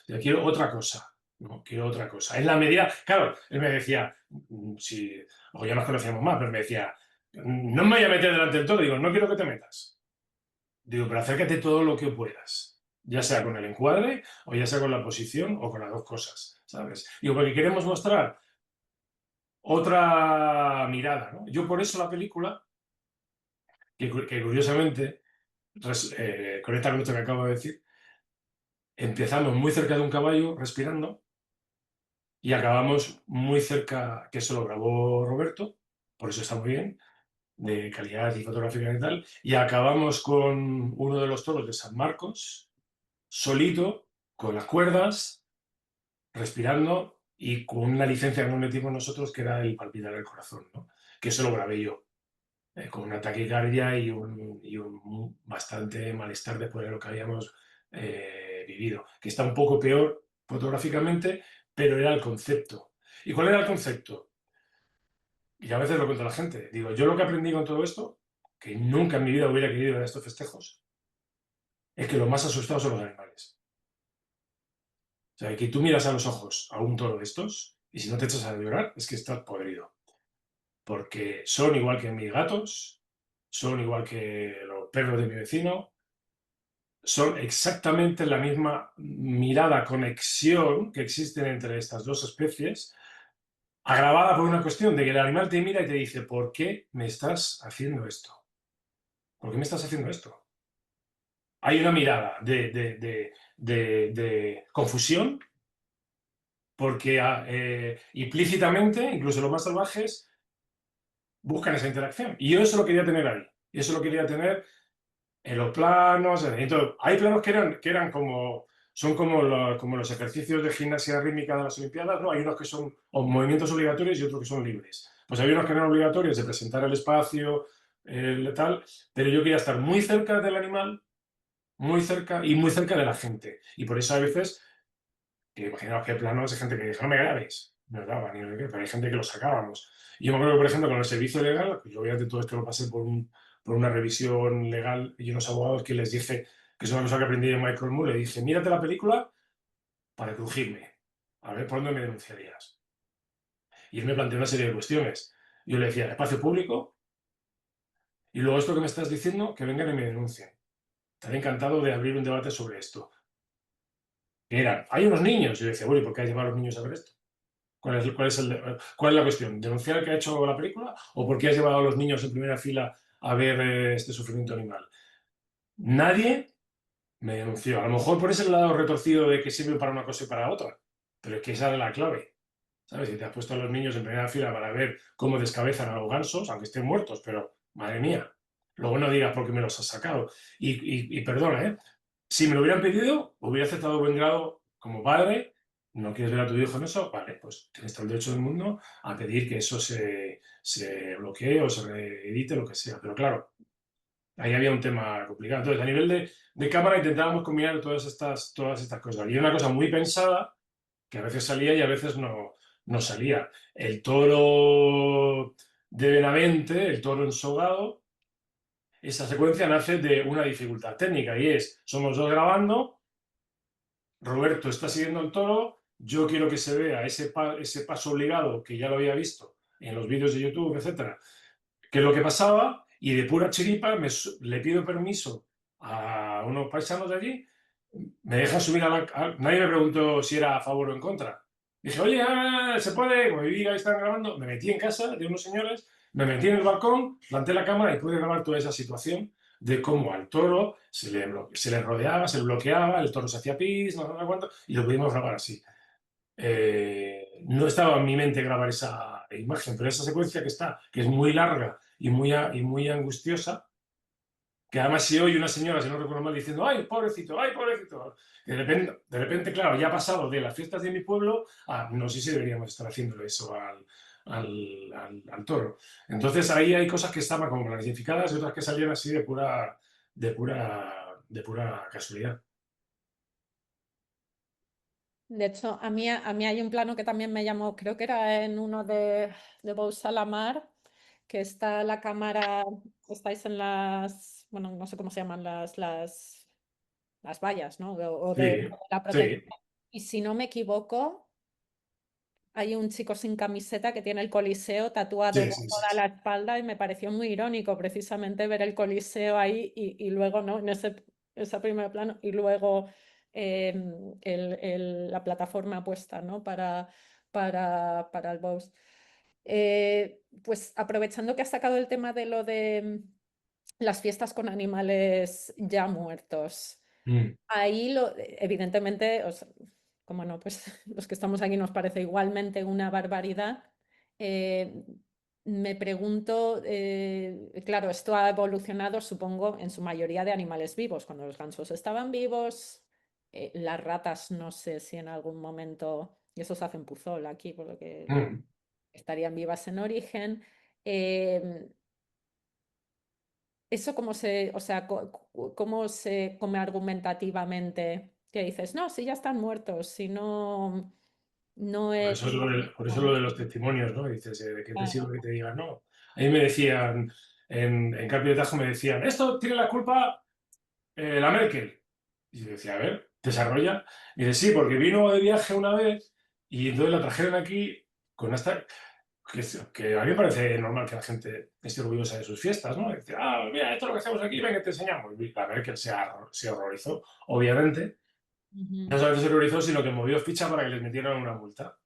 yo quiero otra cosa. No, quiero otra cosa. En la medida, claro, él me decía, si, o ya nos conocíamos más, pero me decía, no me voy a meter delante del todo. Digo, no quiero que te metas. Digo, pero acércate todo lo que puedas, ya sea con el encuadre o ya sea con la posición o con las dos cosas, ¿sabes? Digo, porque queremos mostrar otra mirada, ¿no? Yo por eso la película, que curiosamente conecta con esto que acabo de decir, empezamos muy cerca de un caballo respirando y acabamos muy cerca, que eso lo grabó Roberto, por eso está muy bien, de calidad y fotográfica y tal, y acabamos con uno de los toros de San Marcos, solito, con las cuerdas, respirando y con una licencia que nos metimos nosotros que era el palpitar del corazón, ¿no? Que eso lo grabé yo. Con una taquicardia y un bastante malestar después de lo que habíamos vivido, que está un poco peor fotográficamente, pero era el concepto. ¿Y cuál era el concepto? Y a veces lo cuento a la gente. Digo, yo lo que aprendí con todo esto, que nunca en mi vida hubiera querido en estos festejos, es que los más asustados son los animales. O sea, que tú miras a los ojos a un toro de estos y si no te echas a llorar, es que estás podrido. Porque son igual que mis gatos, son igual que los perros de mi vecino, son exactamente la misma mirada, conexión que existen entre estas dos especies, agravada por una cuestión de que el animal te mira y te dice, ¿por qué me estás haciendo esto? ¿Por qué me estás haciendo esto? Hay una mirada de confusión porque implícitamente, incluso los más salvajes, buscan esa interacción. Y yo eso lo quería tener ahí. Y eso lo quería tener en los planos. Entonces, hay planos que eran como, son como los ejercicios de gimnasia rítmica de las Olimpiadas, ¿no? Hay unos que son movimientos obligatorios y otros que son libres. Pues hay unos que eran obligatorios de presentar el espacio, tal, pero yo quería estar muy cerca del animal, muy cerca y muy cerca de la gente. Y por eso a veces, que imaginaos qué planos de gente que dice, no me grabes, no graba, pero hay gente que lo sacábamos. Y yo me acuerdo que, por ejemplo, con el servicio legal, pues yo obviamente todo esto lo pasé por una revisión legal y unos abogados que les dije, que es una cosa que aprendí de Michael Moore, le dije, mírate la película para crujirme, a ver por dónde me denunciarías. Y él me planteó una serie de cuestiones. Yo le decía, espacio público, y luego esto que me estás diciendo, que vengan y me denuncien. Estaré encantado de abrir un debate sobre esto. Que eran, hay unos niños. Y yo decía, bueno, ¿y por qué has llevado a los niños a ver esto? ¿Cuál es la cuestión? ¿Denunciar al que ha hecho la película? ¿O por qué has llevado a los niños en primera fila a ver este sufrimiento animal? Nadie me denunció. A lo mejor por ese lado retorcido de que sirve para una cosa y para otra. Pero es que esa es la clave. ¿Sabes? Si te has puesto a los niños en primera fila para ver cómo descabezan a los gansos, aunque estén muertos, pero madre mía, luego no digas por qué me los has sacado. Y perdona, ¿eh? Si me lo hubieran pedido, hubiera aceptado buen grado como padre. ¿No quieres ver a tu hijo en eso? Vale, pues tienes todo el derecho del mundo a pedir que eso se bloquee o se reedite, lo que sea. Pero claro, ahí había un tema complicado. Entonces, a nivel de cámara intentábamos combinar todas estas cosas. Y era una cosa muy pensada, que a veces salía y a veces no salía. El toro de Benavente, el toro ensogado, esa secuencia nace de una dificultad técnica y es, somos dos grabando, Roberto está siguiendo el toro, yo quiero que se vea ese paso obligado que ya lo había visto en los vídeos de YouTube, etcétera, que es lo que pasaba, y de pura chiripa le pido permiso a unos paisanos de allí, me dejan subir nadie me preguntó si era a favor o en contra. Dije, oye, se puede, como vi que están grabando, me metí en casa de unos señores, me metí en el balcón, planté la cámara y pude grabar toda esa situación de cómo al toro se le rodeaba, se le bloqueaba, el toro se hacía pis, no sé cuánto, y lo pudimos grabar así. No estaba en mi mente grabar esa imagen, pero esa secuencia que es muy larga y muy angustiosa, que además se oye una señora, si no recuerdo mal, diciendo ¡ay, pobrecito, ay, pobrecito! De repente, claro, ya ha pasado de las fiestas de mi pueblo a no sé si deberíamos estar haciéndole eso al toro. Entonces ahí hay cosas que estaban como planificadas y otras que salían así de pura casualidad. De hecho, a mí hay un plano que también me llamó, creo que era en uno de Bous a la Mar, que está la cámara, estáis en bueno, no sé cómo se llaman las vallas, ¿no? O de Sí, la protección. sí, Y si no me equivoco, hay un chico sin camiseta que tiene el Coliseo tatuado sí, por sí, sí, toda la espalda y me pareció muy irónico precisamente ver el Coliseo ahí y luego, ¿no? En ese primer plano y luego la plataforma puesta, ¿no? Para el Bous. Pues aprovechando que has sacado el tema de lo de las fiestas con animales ya muertos. Mm. Ahí, evidentemente, como no, pues los que estamos aquí nos parece igualmente una barbaridad. Me pregunto, claro, esto ha evolucionado, supongo, en su mayoría de animales vivos. Cuando los gansos estaban vivos, las ratas, no sé si en algún momento, y eso se hace en Puzol aquí, por lo que Mm. estarían vivas en origen. Eh, Eso o sea, cómo se come argumentativamente, que dices, no, si ya están muertos, si no, no Por es... eso es lo de los testimonios, ¿no? Dices, ¿de qué te sirve que te digan no? A mí me decían, en Carpio de Tajo me decían, esto tiene la culpa la Merkel. Y yo decía, a ver, desarrolla. Y dice, sí, porque vino de viaje una vez y entonces la trajeron aquí con esta... Que a mí me parece normal que la gente esté orgullosa de sus fiestas, ¿no? Y dice, mira, esto es lo que hacemos aquí, venga, te enseñamos. Y la Merkel se horrorizó, obviamente. No solamente se horrorizó, sino que movió ficha para que les metieran una multa.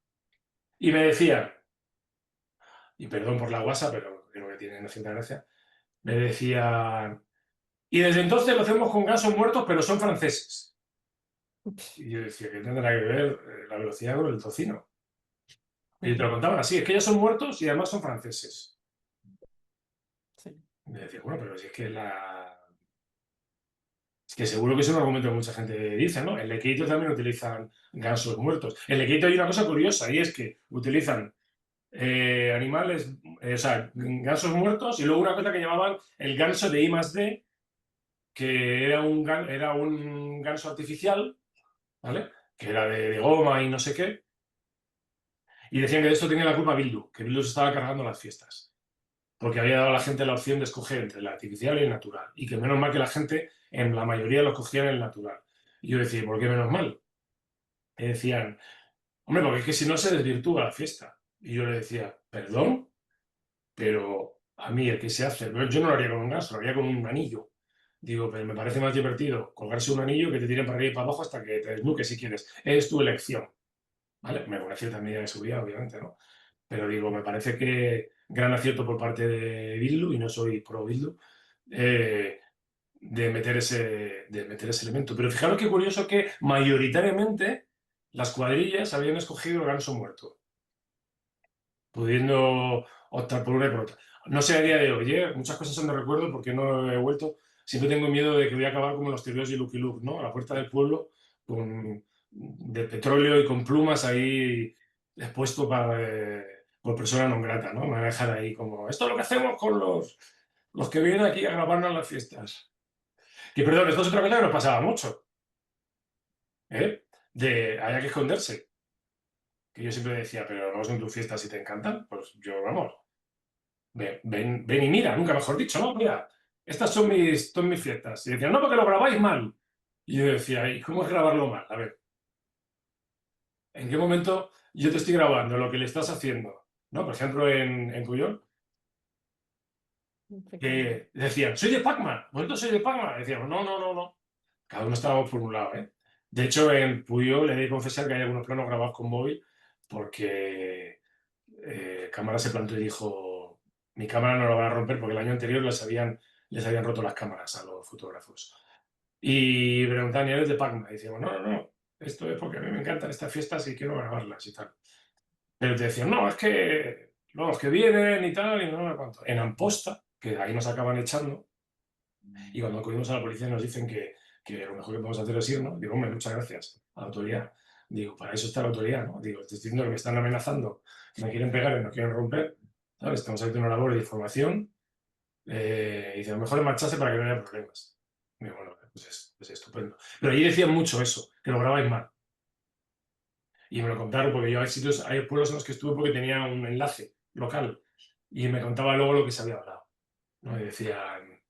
Y me decían, y perdón por la guasa, pero creo que tiene cierta gracia, me decían, y desde entonces lo hacemos con gansos muertos, pero son franceses. Y yo decía, ¿qué tendrá que ver la velocidad con el tocino? Y te lo contaban así, es que ellos son muertos y además son franceses. Sí. Y me decía, bueno, pero si es que Es que seguro que es un argumento que mucha gente dice, ¿no? En Lequeito también utilizan gansos muertos. En Lequeito hay una cosa curiosa y es que utilizan animales, o sea, gansos muertos y luego una cosa que llamaban el ganso de I+D, que era un ganso artificial, ¿vale? Que era de goma y no sé qué. Y decían que de esto tenía la culpa Bildu, que Bildu se estaba cargando las fiestas. Porque había dado a la gente la opción de escoger entre el artificial y el natural. Y que menos mal que la gente, en la mayoría, lo cogía en el natural. Y yo decía, ¿por qué menos mal? me decían, hombre, porque es que si no se desvirtúa la fiesta. Y yo le decía, perdón, pero a mí el que se hace, yo no lo haría con un ganso, lo haría con un anillo. Digo, pero me parece más divertido colgarse un anillo que te tiren para arriba y para abajo hasta que te desnuques si quieres. Es tu elección. ¿Vale? Me una cierta medida de seguridad, obviamente, ¿no? Pero digo, me parece que gran acierto por parte de Bildu, y no soy pro Bildu, de meter ese elemento. Pero fijaros qué curioso que mayoritariamente las cuadrillas habían escogido el ganso muerto, pudiendo optar por una y por otra. No sé a día de hoy, muchas cosas son de recuerdo porque no he vuelto. Siempre tengo miedo de que voy a acabar como los tiros de Lucky Luke, ¿no? A la puerta del pueblo, de petróleo y con plumas ahí expuesto por persona non grata, ¿no? Me van a dejar ahí como, esto es lo que hacemos con los que vienen aquí a grabarnos las fiestas. Que perdón, esto es otra cosa que nos pasaba mucho, ¿eh? Había que esconderse. Que yo siempre decía, pero no son tus fiestas si te encantan. Pues yo, vamos, ven y mira, nunca mejor dicho, no, mira, estas son mis fiestas. Y decían, no, porque lo grabáis mal. Y yo decía, ¿y cómo es grabarlo mal? A ver, ¿en qué momento yo te estoy grabando lo que le estás haciendo? ¿No? Por ejemplo, en Puyol, que decían, soy de Pac-Man, vosotros sois de Pac-Man. Decíamos, no, no, no, no. Cada uno estábamos por un lado, ¿eh? De hecho, en Puyol he de confesar que hay algunos planos grabados con móvil porque cámara se plantó y dijo, mi cámara no la van a romper porque el año anterior les habían roto las cámaras a los fotógrafos. Y preguntaban, ¿y eres de Pac-Man? Y decíamos, no, no, no, esto es porque a mí me encantan estas fiestas y quiero grabarlas y tal. Pero te decían, no, es que los que vienen y tal, y no sé cuánto. En Amposta, que ahí nos acaban echando, y cuando acudimos a la policía nos dicen que lo mejor que podemos hacer es irnos, digo, hombre, muchas gracias a la autoridad. Digo, para eso está la autoridad, ¿no? Digo, te estoy diciendo que me están amenazando, que me quieren pegar y me quieren romper, ¿sabes? Estamos haciendo una labor de información, y dice, lo mejor es marcharse para que no haya problemas. Digo, bueno, pues estupendo. Pero allí decían mucho eso, que lo grabáis mal. Y me lo contaron porque yo hay pueblos en los que estuve porque tenía un enlace local y me contaba luego lo que se había hablado, ¿no? Y decían,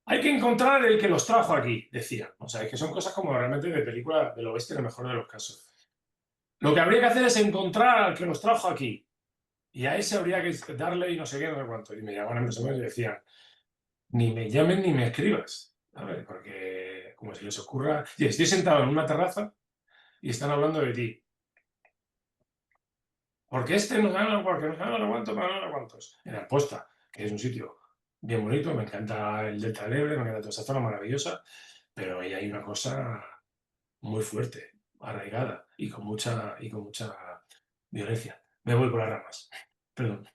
hay que encontrar el que los trajo aquí, decían. O sea, es que son cosas como realmente de película del oeste en el mejor de los casos. Lo que habría que hacer es encontrar al que los trajo aquí. Y a ese habría que darle y no sé qué, no sé cuánto. Y me llamaban a mis amigos y decían, ni me llamen ni me escribas, ¿sabes? Porque como si les ocurra... Sí, estoy sentado en una terraza y están hablando de ti. Porque este nos gana, porque nos gana no cuántos, nos gana no cuántos. En Amposta, que es un sitio bien bonito, me encanta el Delta del Ebre, me encanta toda esa zona maravillosa, pero ahí hay una cosa muy fuerte, arraigada y con mucha violencia. Me voy por las ramas. Perdón.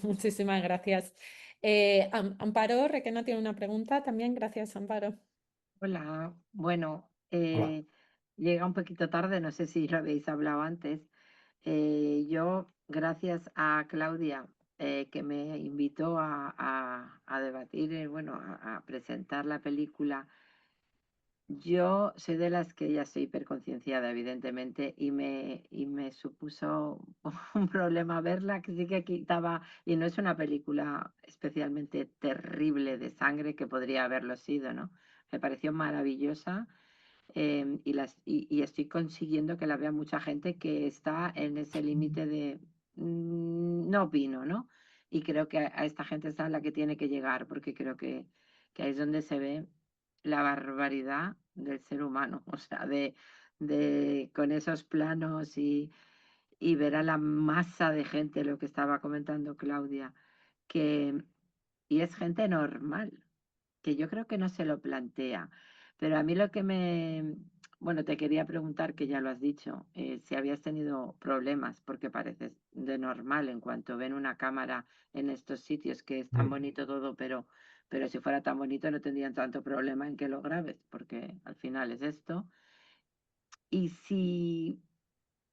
Muchísimas gracias. Amparo Requena tiene una pregunta también. Gracias, Amparo. Hola, bueno, Hola. llega un poquito tarde, no sé si lo habéis hablado antes. Yo, gracias a Claudia, que me invitó a debatir, bueno, a presentar la película, yo soy de las que ya soy hiperconcienciada, evidentemente, y me supuso un problema verla, que sí que quitaba, y no es una película especialmente terrible de sangre que podría haberlo sido, ¿no? Me pareció maravillosa, y estoy consiguiendo que la vea mucha gente que está en ese límite de no opino, ¿no? Y creo que a esta gente es a la que tiene que llegar, porque creo que ahí es donde se ve la barbaridad del ser humano, o sea, con esos planos y ver a la masa de gente, lo que estaba comentando Claudia, que, y es gente normal, que yo creo que no se lo plantea. Pero a mí lo que bueno, te quería preguntar, que ya lo has dicho, si habías tenido problemas, porque pareces de normal en cuanto ven una cámara en estos sitios, que es tan bonito todo, pero si fuera tan bonito no tendrían tanto problema en que lo grabes, porque al final es esto. Y si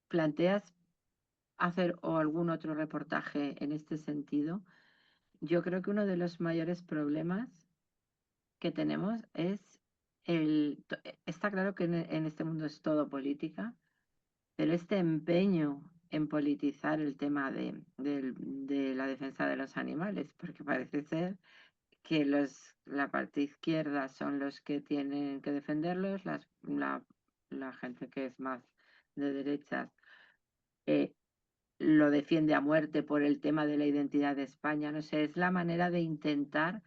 planteas hacer o algún otro reportaje en este sentido, yo creo que uno de los mayores problemas que tenemos es está claro que en este mundo es todo política, pero este empeño en politizar el tema de la defensa de los animales, porque parece ser que la parte izquierda son los que tienen que defenderlos, la gente que es más de derechas lo defiende a muerte por el tema de la identidad de España. No sé, es la manera de intentar,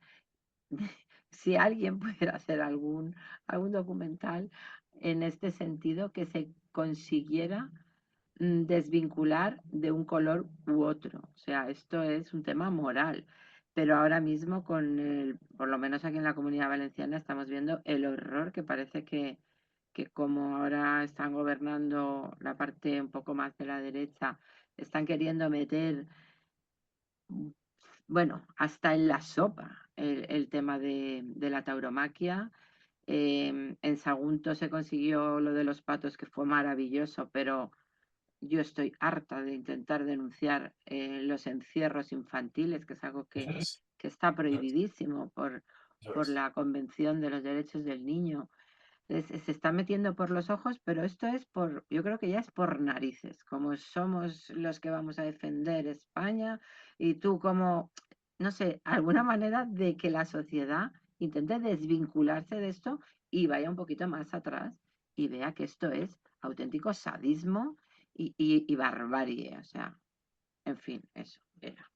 si alguien pudiera hacer algún documental en este sentido, que se consiguiera desvincular de un color u otro. O sea, esto es un tema moral. Pero ahora mismo, por lo menos aquí en la Comunidad Valenciana, estamos viendo el horror que parece que como ahora están gobernando la parte un poco más de la derecha, están queriendo meter, bueno, hasta en la sopa el tema de la tauromaquia. En Sagunto se consiguió lo de los patos, que fue maravilloso, pero yo estoy harta de intentar denunciar los encierros infantiles, que es algo Eso es, que está eso es, prohibidísimo por eso es. la Convención de los Derechos del Niño. Se está metiendo por los ojos, pero esto es yo creo que ya es por narices, como somos los que vamos a defender España y tú como, no sé, alguna manera de que la sociedad intente desvincularse de esto y vaya un poquito más atrás y vea que esto es auténtico sadismo y barbarie, o sea, en fin, eso era.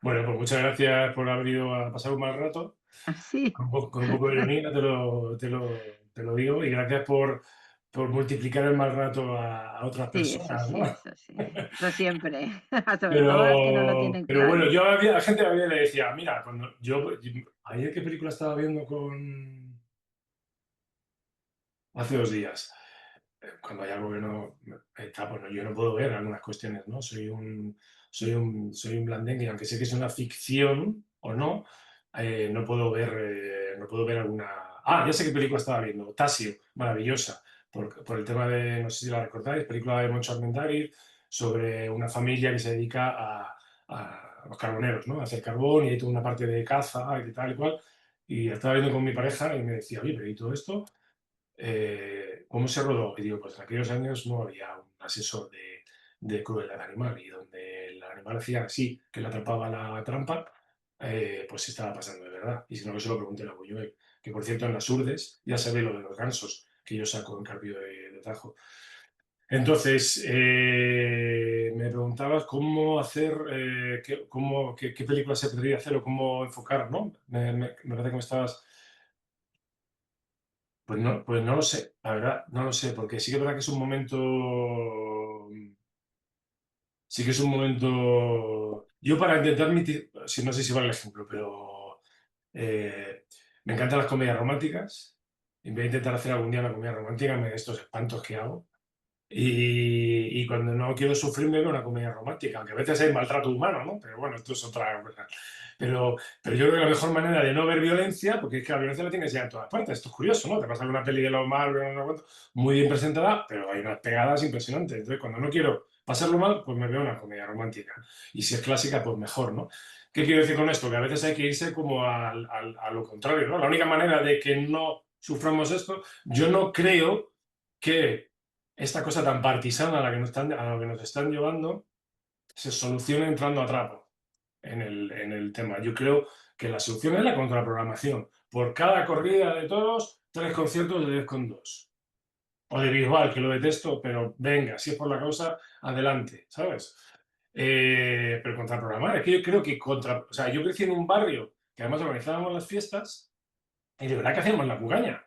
Bueno, pues muchas gracias por haber ido a pasar un mal rato. Así. Con un poco de ironía te lo digo, y gracias por multiplicar el mal rato a otras Sí, eso personas, sí, ¿no? eso sí. Eso siempre. Sobre todo las que no lo tienen Pero bueno, claro. yo a la gente le decía, mira, cuando ayer qué película estaba viendo hace 2 días, cuando hay algo que no está, bueno, yo no puedo ver algunas cuestiones, ¿no? Soy un blandengue, aunque sé que es una ficción o no, no puedo ver alguna. Ah, ya sé qué película estaba viendo, Tasio, maravillosa, por el tema de, no sé si la recordáis, película de Moncho Armendáriz, sobre una familia que se dedica a los carboneros, ¿no? A hacer carbón, y hay toda una parte de caza y tal y cual. Y estaba viendo con mi pareja y me decía, oye, pero ¿y todo esto? ¿Cómo se rodó? Y digo, pues en aquellos años no había un asesor de crueldad animal, y donde el animal hacía así, que le atrapaba la trampa, pues se estaba pasando de verdad. Y si no, que se lo pregunte a Buñuel, que por cierto en las Urdes ya se ve lo de los gansos, que yo saco en Carpio de Tajo. Entonces, me preguntabas cómo hacer, qué película se podría hacer o cómo enfocar, ¿no? Me parece que me estabas. Pues no lo sé, la verdad, no lo sé, porque sí que es verdad que es un momento. Sí que es un momento. Yo, para intentar no sé si vale el ejemplo, pero me encantan las comedias románticas. Y voy a intentar hacer algún día una comedia romántica, estos espantos que hago. Y cuando no quiero sufrir, me veo una comedia romántica, aunque a veces hay maltrato humano, ¿no? Pero bueno, esto es otra cosa. Pero yo creo que la mejor manera de no ver violencia, porque es que la violencia la tienes ya en todas partes, esto es curioso, ¿no? Te pasa una peli de los Marvel, muy bien presentada, pero hay unas pegadas impresionantes. Entonces, cuando no quiero pasarlo mal, pues me veo una comedia romántica. Y si es clásica, pues mejor, ¿no? ¿Qué quiero decir con esto? Que a veces hay que irse como a lo contrario, ¿no? La única manera de que no suframos esto, yo no creo que esta cosa tan partisana a la que nos están llevando se soluciona entrando a trapo en el tema. Yo creo que la solución es la contraprogramación. Por cada corrida de toros, 3 conciertos de 10,2. O de Bisbal, que lo detesto, pero venga, si es por la causa, adelante, ¿sabes? Pero contraprogramar, es que yo creo que o sea, yo crecí en un barrio que además organizábamos las fiestas, y de verdad que hacíamos la cucaña.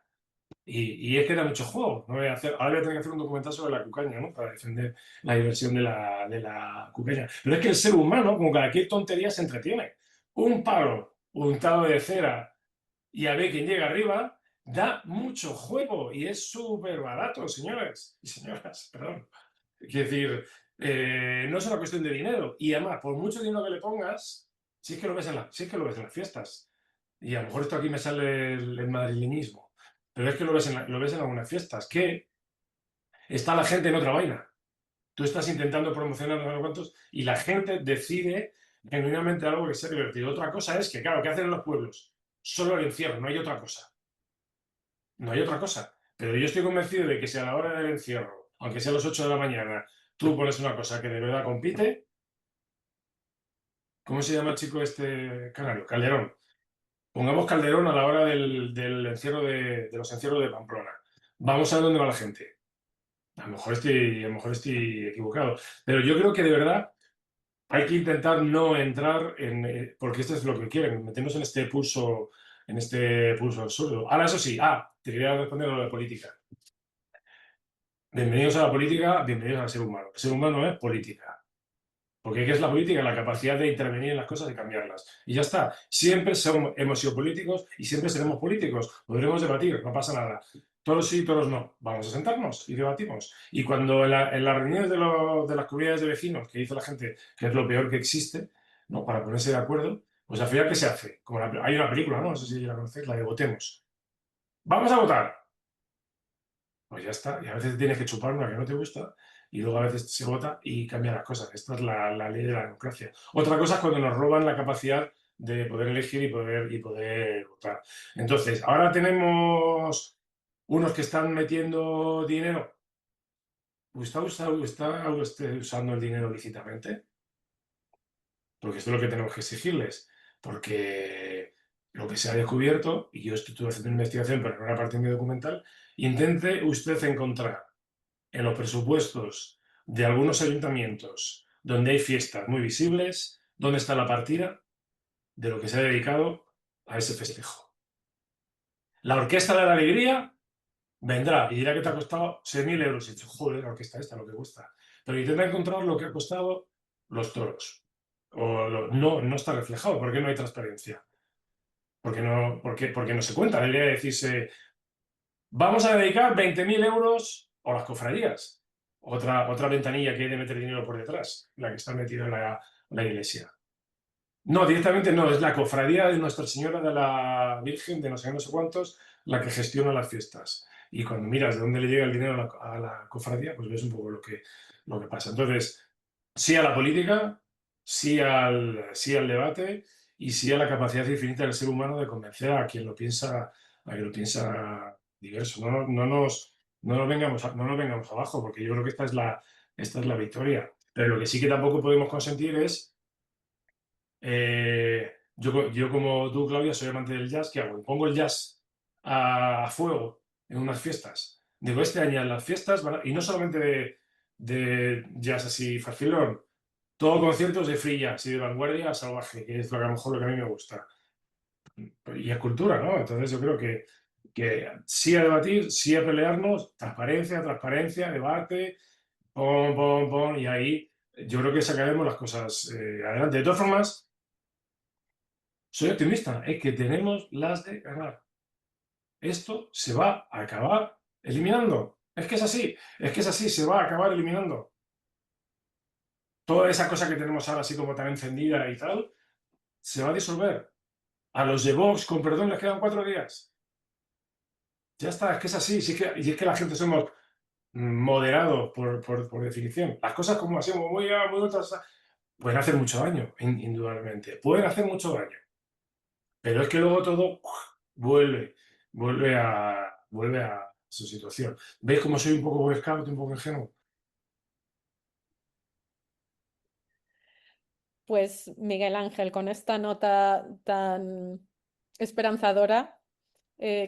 Y es que da mucho juego. No voy a ahora voy a tener que hacer un documental sobre la cucaña, ¿no? Para defender la diversión de la cucaña. Pero es que el ser humano, con cualquier tontería, se entretiene. Un palo untado de cera y a ver quién llega arriba, da mucho juego y es súper barato, señores y señoras, perdón. Quiero decir, no es una cuestión de dinero. Y además, por mucho dinero que le pongas, si es que lo ves si es que lo ves en las fiestas. Y a lo mejor esto aquí me sale el madrileñismo, pero es que lo ves en algunas fiestas, que está la gente en otra vaina. Tú estás intentando promocionar no sé cuántos y la gente decide genuinamente algo que sea divertido. Otra cosa es que, claro, ¿qué hacen en los pueblos? Solo el encierro, no hay otra cosa. No hay otra cosa. Pero yo estoy convencido de que si a la hora del encierro, aunque sea a las 8 de la mañana, tú pones una cosa que de verdad compite. ¿Cómo se llama el chico este canario? Calderón. Pongamos Calderón a la hora del encierro de los encierros de Pamplona. Vamos a ver dónde va la gente. A lo mejor estoy equivocado. Pero yo creo que de verdad hay que intentar no entrar en... porque esto es lo que quieren, meternos en este pulso absurdo. Ahora, eso sí, te quería responder a lo de política. Bienvenidos a la política, bienvenidos al ser humano. El ser humano es política. Porque ¿qué es la política? La capacidad de intervenir en las cosas y cambiarlas. Y ya está. Siempre hemos sido políticos y siempre seremos políticos. Podremos debatir, no pasa nada. Todos sí, todos no. Vamos a sentarnos y debatimos. Y cuando en las reuniones de las comunidades de vecinos, que dice la gente que es lo peor que existe, ¿no? Para ponerse de acuerdo, pues al final, ¿qué se hace? Como hay una película, ¿no? No sé si la conocéis, la de Votemos. ¡Vamos a votar! Pues ya está. Y a veces tienes que chupar una que no te gusta y luego a veces se vota y cambian las cosas. Esta es la ley de la democracia. Otra cosa es cuando nos roban la capacidad de poder elegir y poder votar. Entonces, ahora tenemos unos que están metiendo dinero. ¿Está usted usando el dinero lícitamente? Porque esto es lo que tenemos que exigirles. Porque lo que se ha descubierto, y yo estuve haciendo una investigación, pero no era parte de mi documental, intente usted encontrar en los presupuestos de algunos ayuntamientos donde hay fiestas muy visibles, dónde está la partida de lo que se ha dedicado a ese festejo. La Orquesta de la Alegría vendrá y dirá que te ha costado 6.000 euros. Y dices, joder, la orquesta esta, lo que cuesta. Pero intenta encontrar lo que ha costado los toros. No está reflejado, porque no hay transparencia. Porque no se cuenta. La idea de decirse, vamos a dedicar 20.000 euros a las cofradías. Otra ventanilla que hay de meter dinero por detrás, la que está metida en la iglesia. No, directamente no, es la cofradía de Nuestra Señora de la Virgen, de no sé cuántos, la que gestiona las fiestas. Y cuando miras de dónde le llega el dinero a la cofradía, pues ves un poco lo que pasa. Entonces, sí a la política, sí al debate y sí a la capacidad infinita del ser humano de convencer a quien lo piensa diverso. No nos vengamos abajo, porque yo creo que esta es la victoria. Pero lo que sí que tampoco podemos consentir es yo como tú, Claudia, soy amante del jazz. ¿Qué hago? Pongo el jazz a fuego en unas fiestas. Digo, este año en las fiestas, y no solamente de jazz así facilón, todo conciertos de free jazz y de vanguardia salvaje, que es a lo mejor lo que a mí me gusta. Y es cultura, ¿no? Entonces yo creo que sí a debatir, sí a pelearnos, transparencia, debate, y ahí yo creo que sacaremos las cosas adelante. De todas formas, soy optimista, es que tenemos las de ganar. Esto se va a acabar eliminando. Es que es así, se va a acabar eliminando. Toda esa cosa que tenemos ahora así como tan encendida y tal, se va a disolver. A los de Vox, con perdón, les quedan 4 días. Ya está, es que es así. Y es que la gente somos moderados por definición. Las cosas como así, muy otras, pueden hacer mucho daño, indudablemente. Pueden hacer mucho daño. Pero es que luego todo vuelve a su situación. ¿Veis cómo soy un poco Boy Scout, un poco ingenuo? Pues Miguel Ángel, con esta nota tan esperanzadora,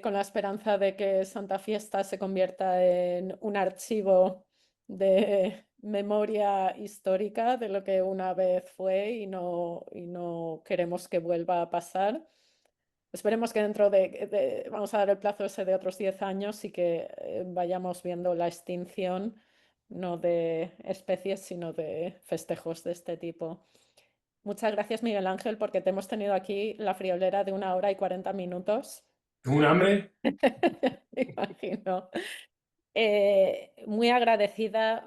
con la esperanza de que Santa Fiesta se convierta en un archivo de memoria histórica de lo que una vez fue y no queremos que vuelva a pasar. Esperemos que dentro vamos a dar el plazo ese de otros 10 años y que vayamos viendo la extinción, no de especies, sino de festejos de este tipo. Muchas gracias, Miguel Ángel, porque te hemos tenido aquí la friolera de 1 hora y 40 minutos. ¿Tengo un hambre? Me imagino. Muy agradecida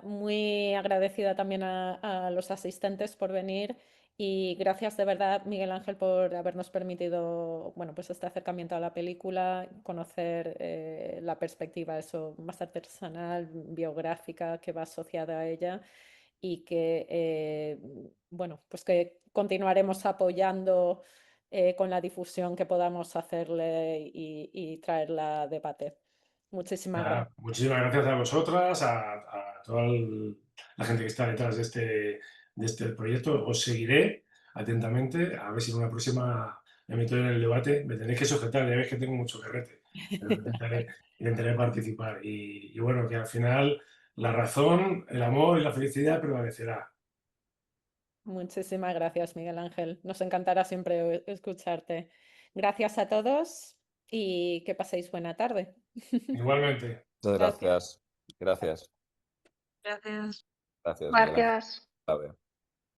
también a los asistentes por venir y gracias de verdad, Miguel Ángel, por habernos permitido, bueno, pues este acercamiento a la película, conocer la perspectiva eso, más artesanal, biográfica que va asociada a ella y que, bueno, pues que continuaremos apoyando con la difusión que podamos hacerle y traerla a debate. Muchísimas gracias. Muchísimas gracias a vosotras, a toda la gente que está detrás de este proyecto. Os seguiré atentamente, a ver si en una próxima me meto en el debate. Me tenéis que sujetar, ya veis que tengo mucho carrete, pero intentaré participar. Y bueno, que al final la razón, el amor y la felicidad prevalecerá. Muchísimas gracias, Miguel Ángel. Nos encantará siempre escucharte. Gracias a todos y que paséis buena tarde. Igualmente. Muchas Gracias. gracias. Gracias. Gracias. Gracias, Miguel Ángel. Gracias. Claudia.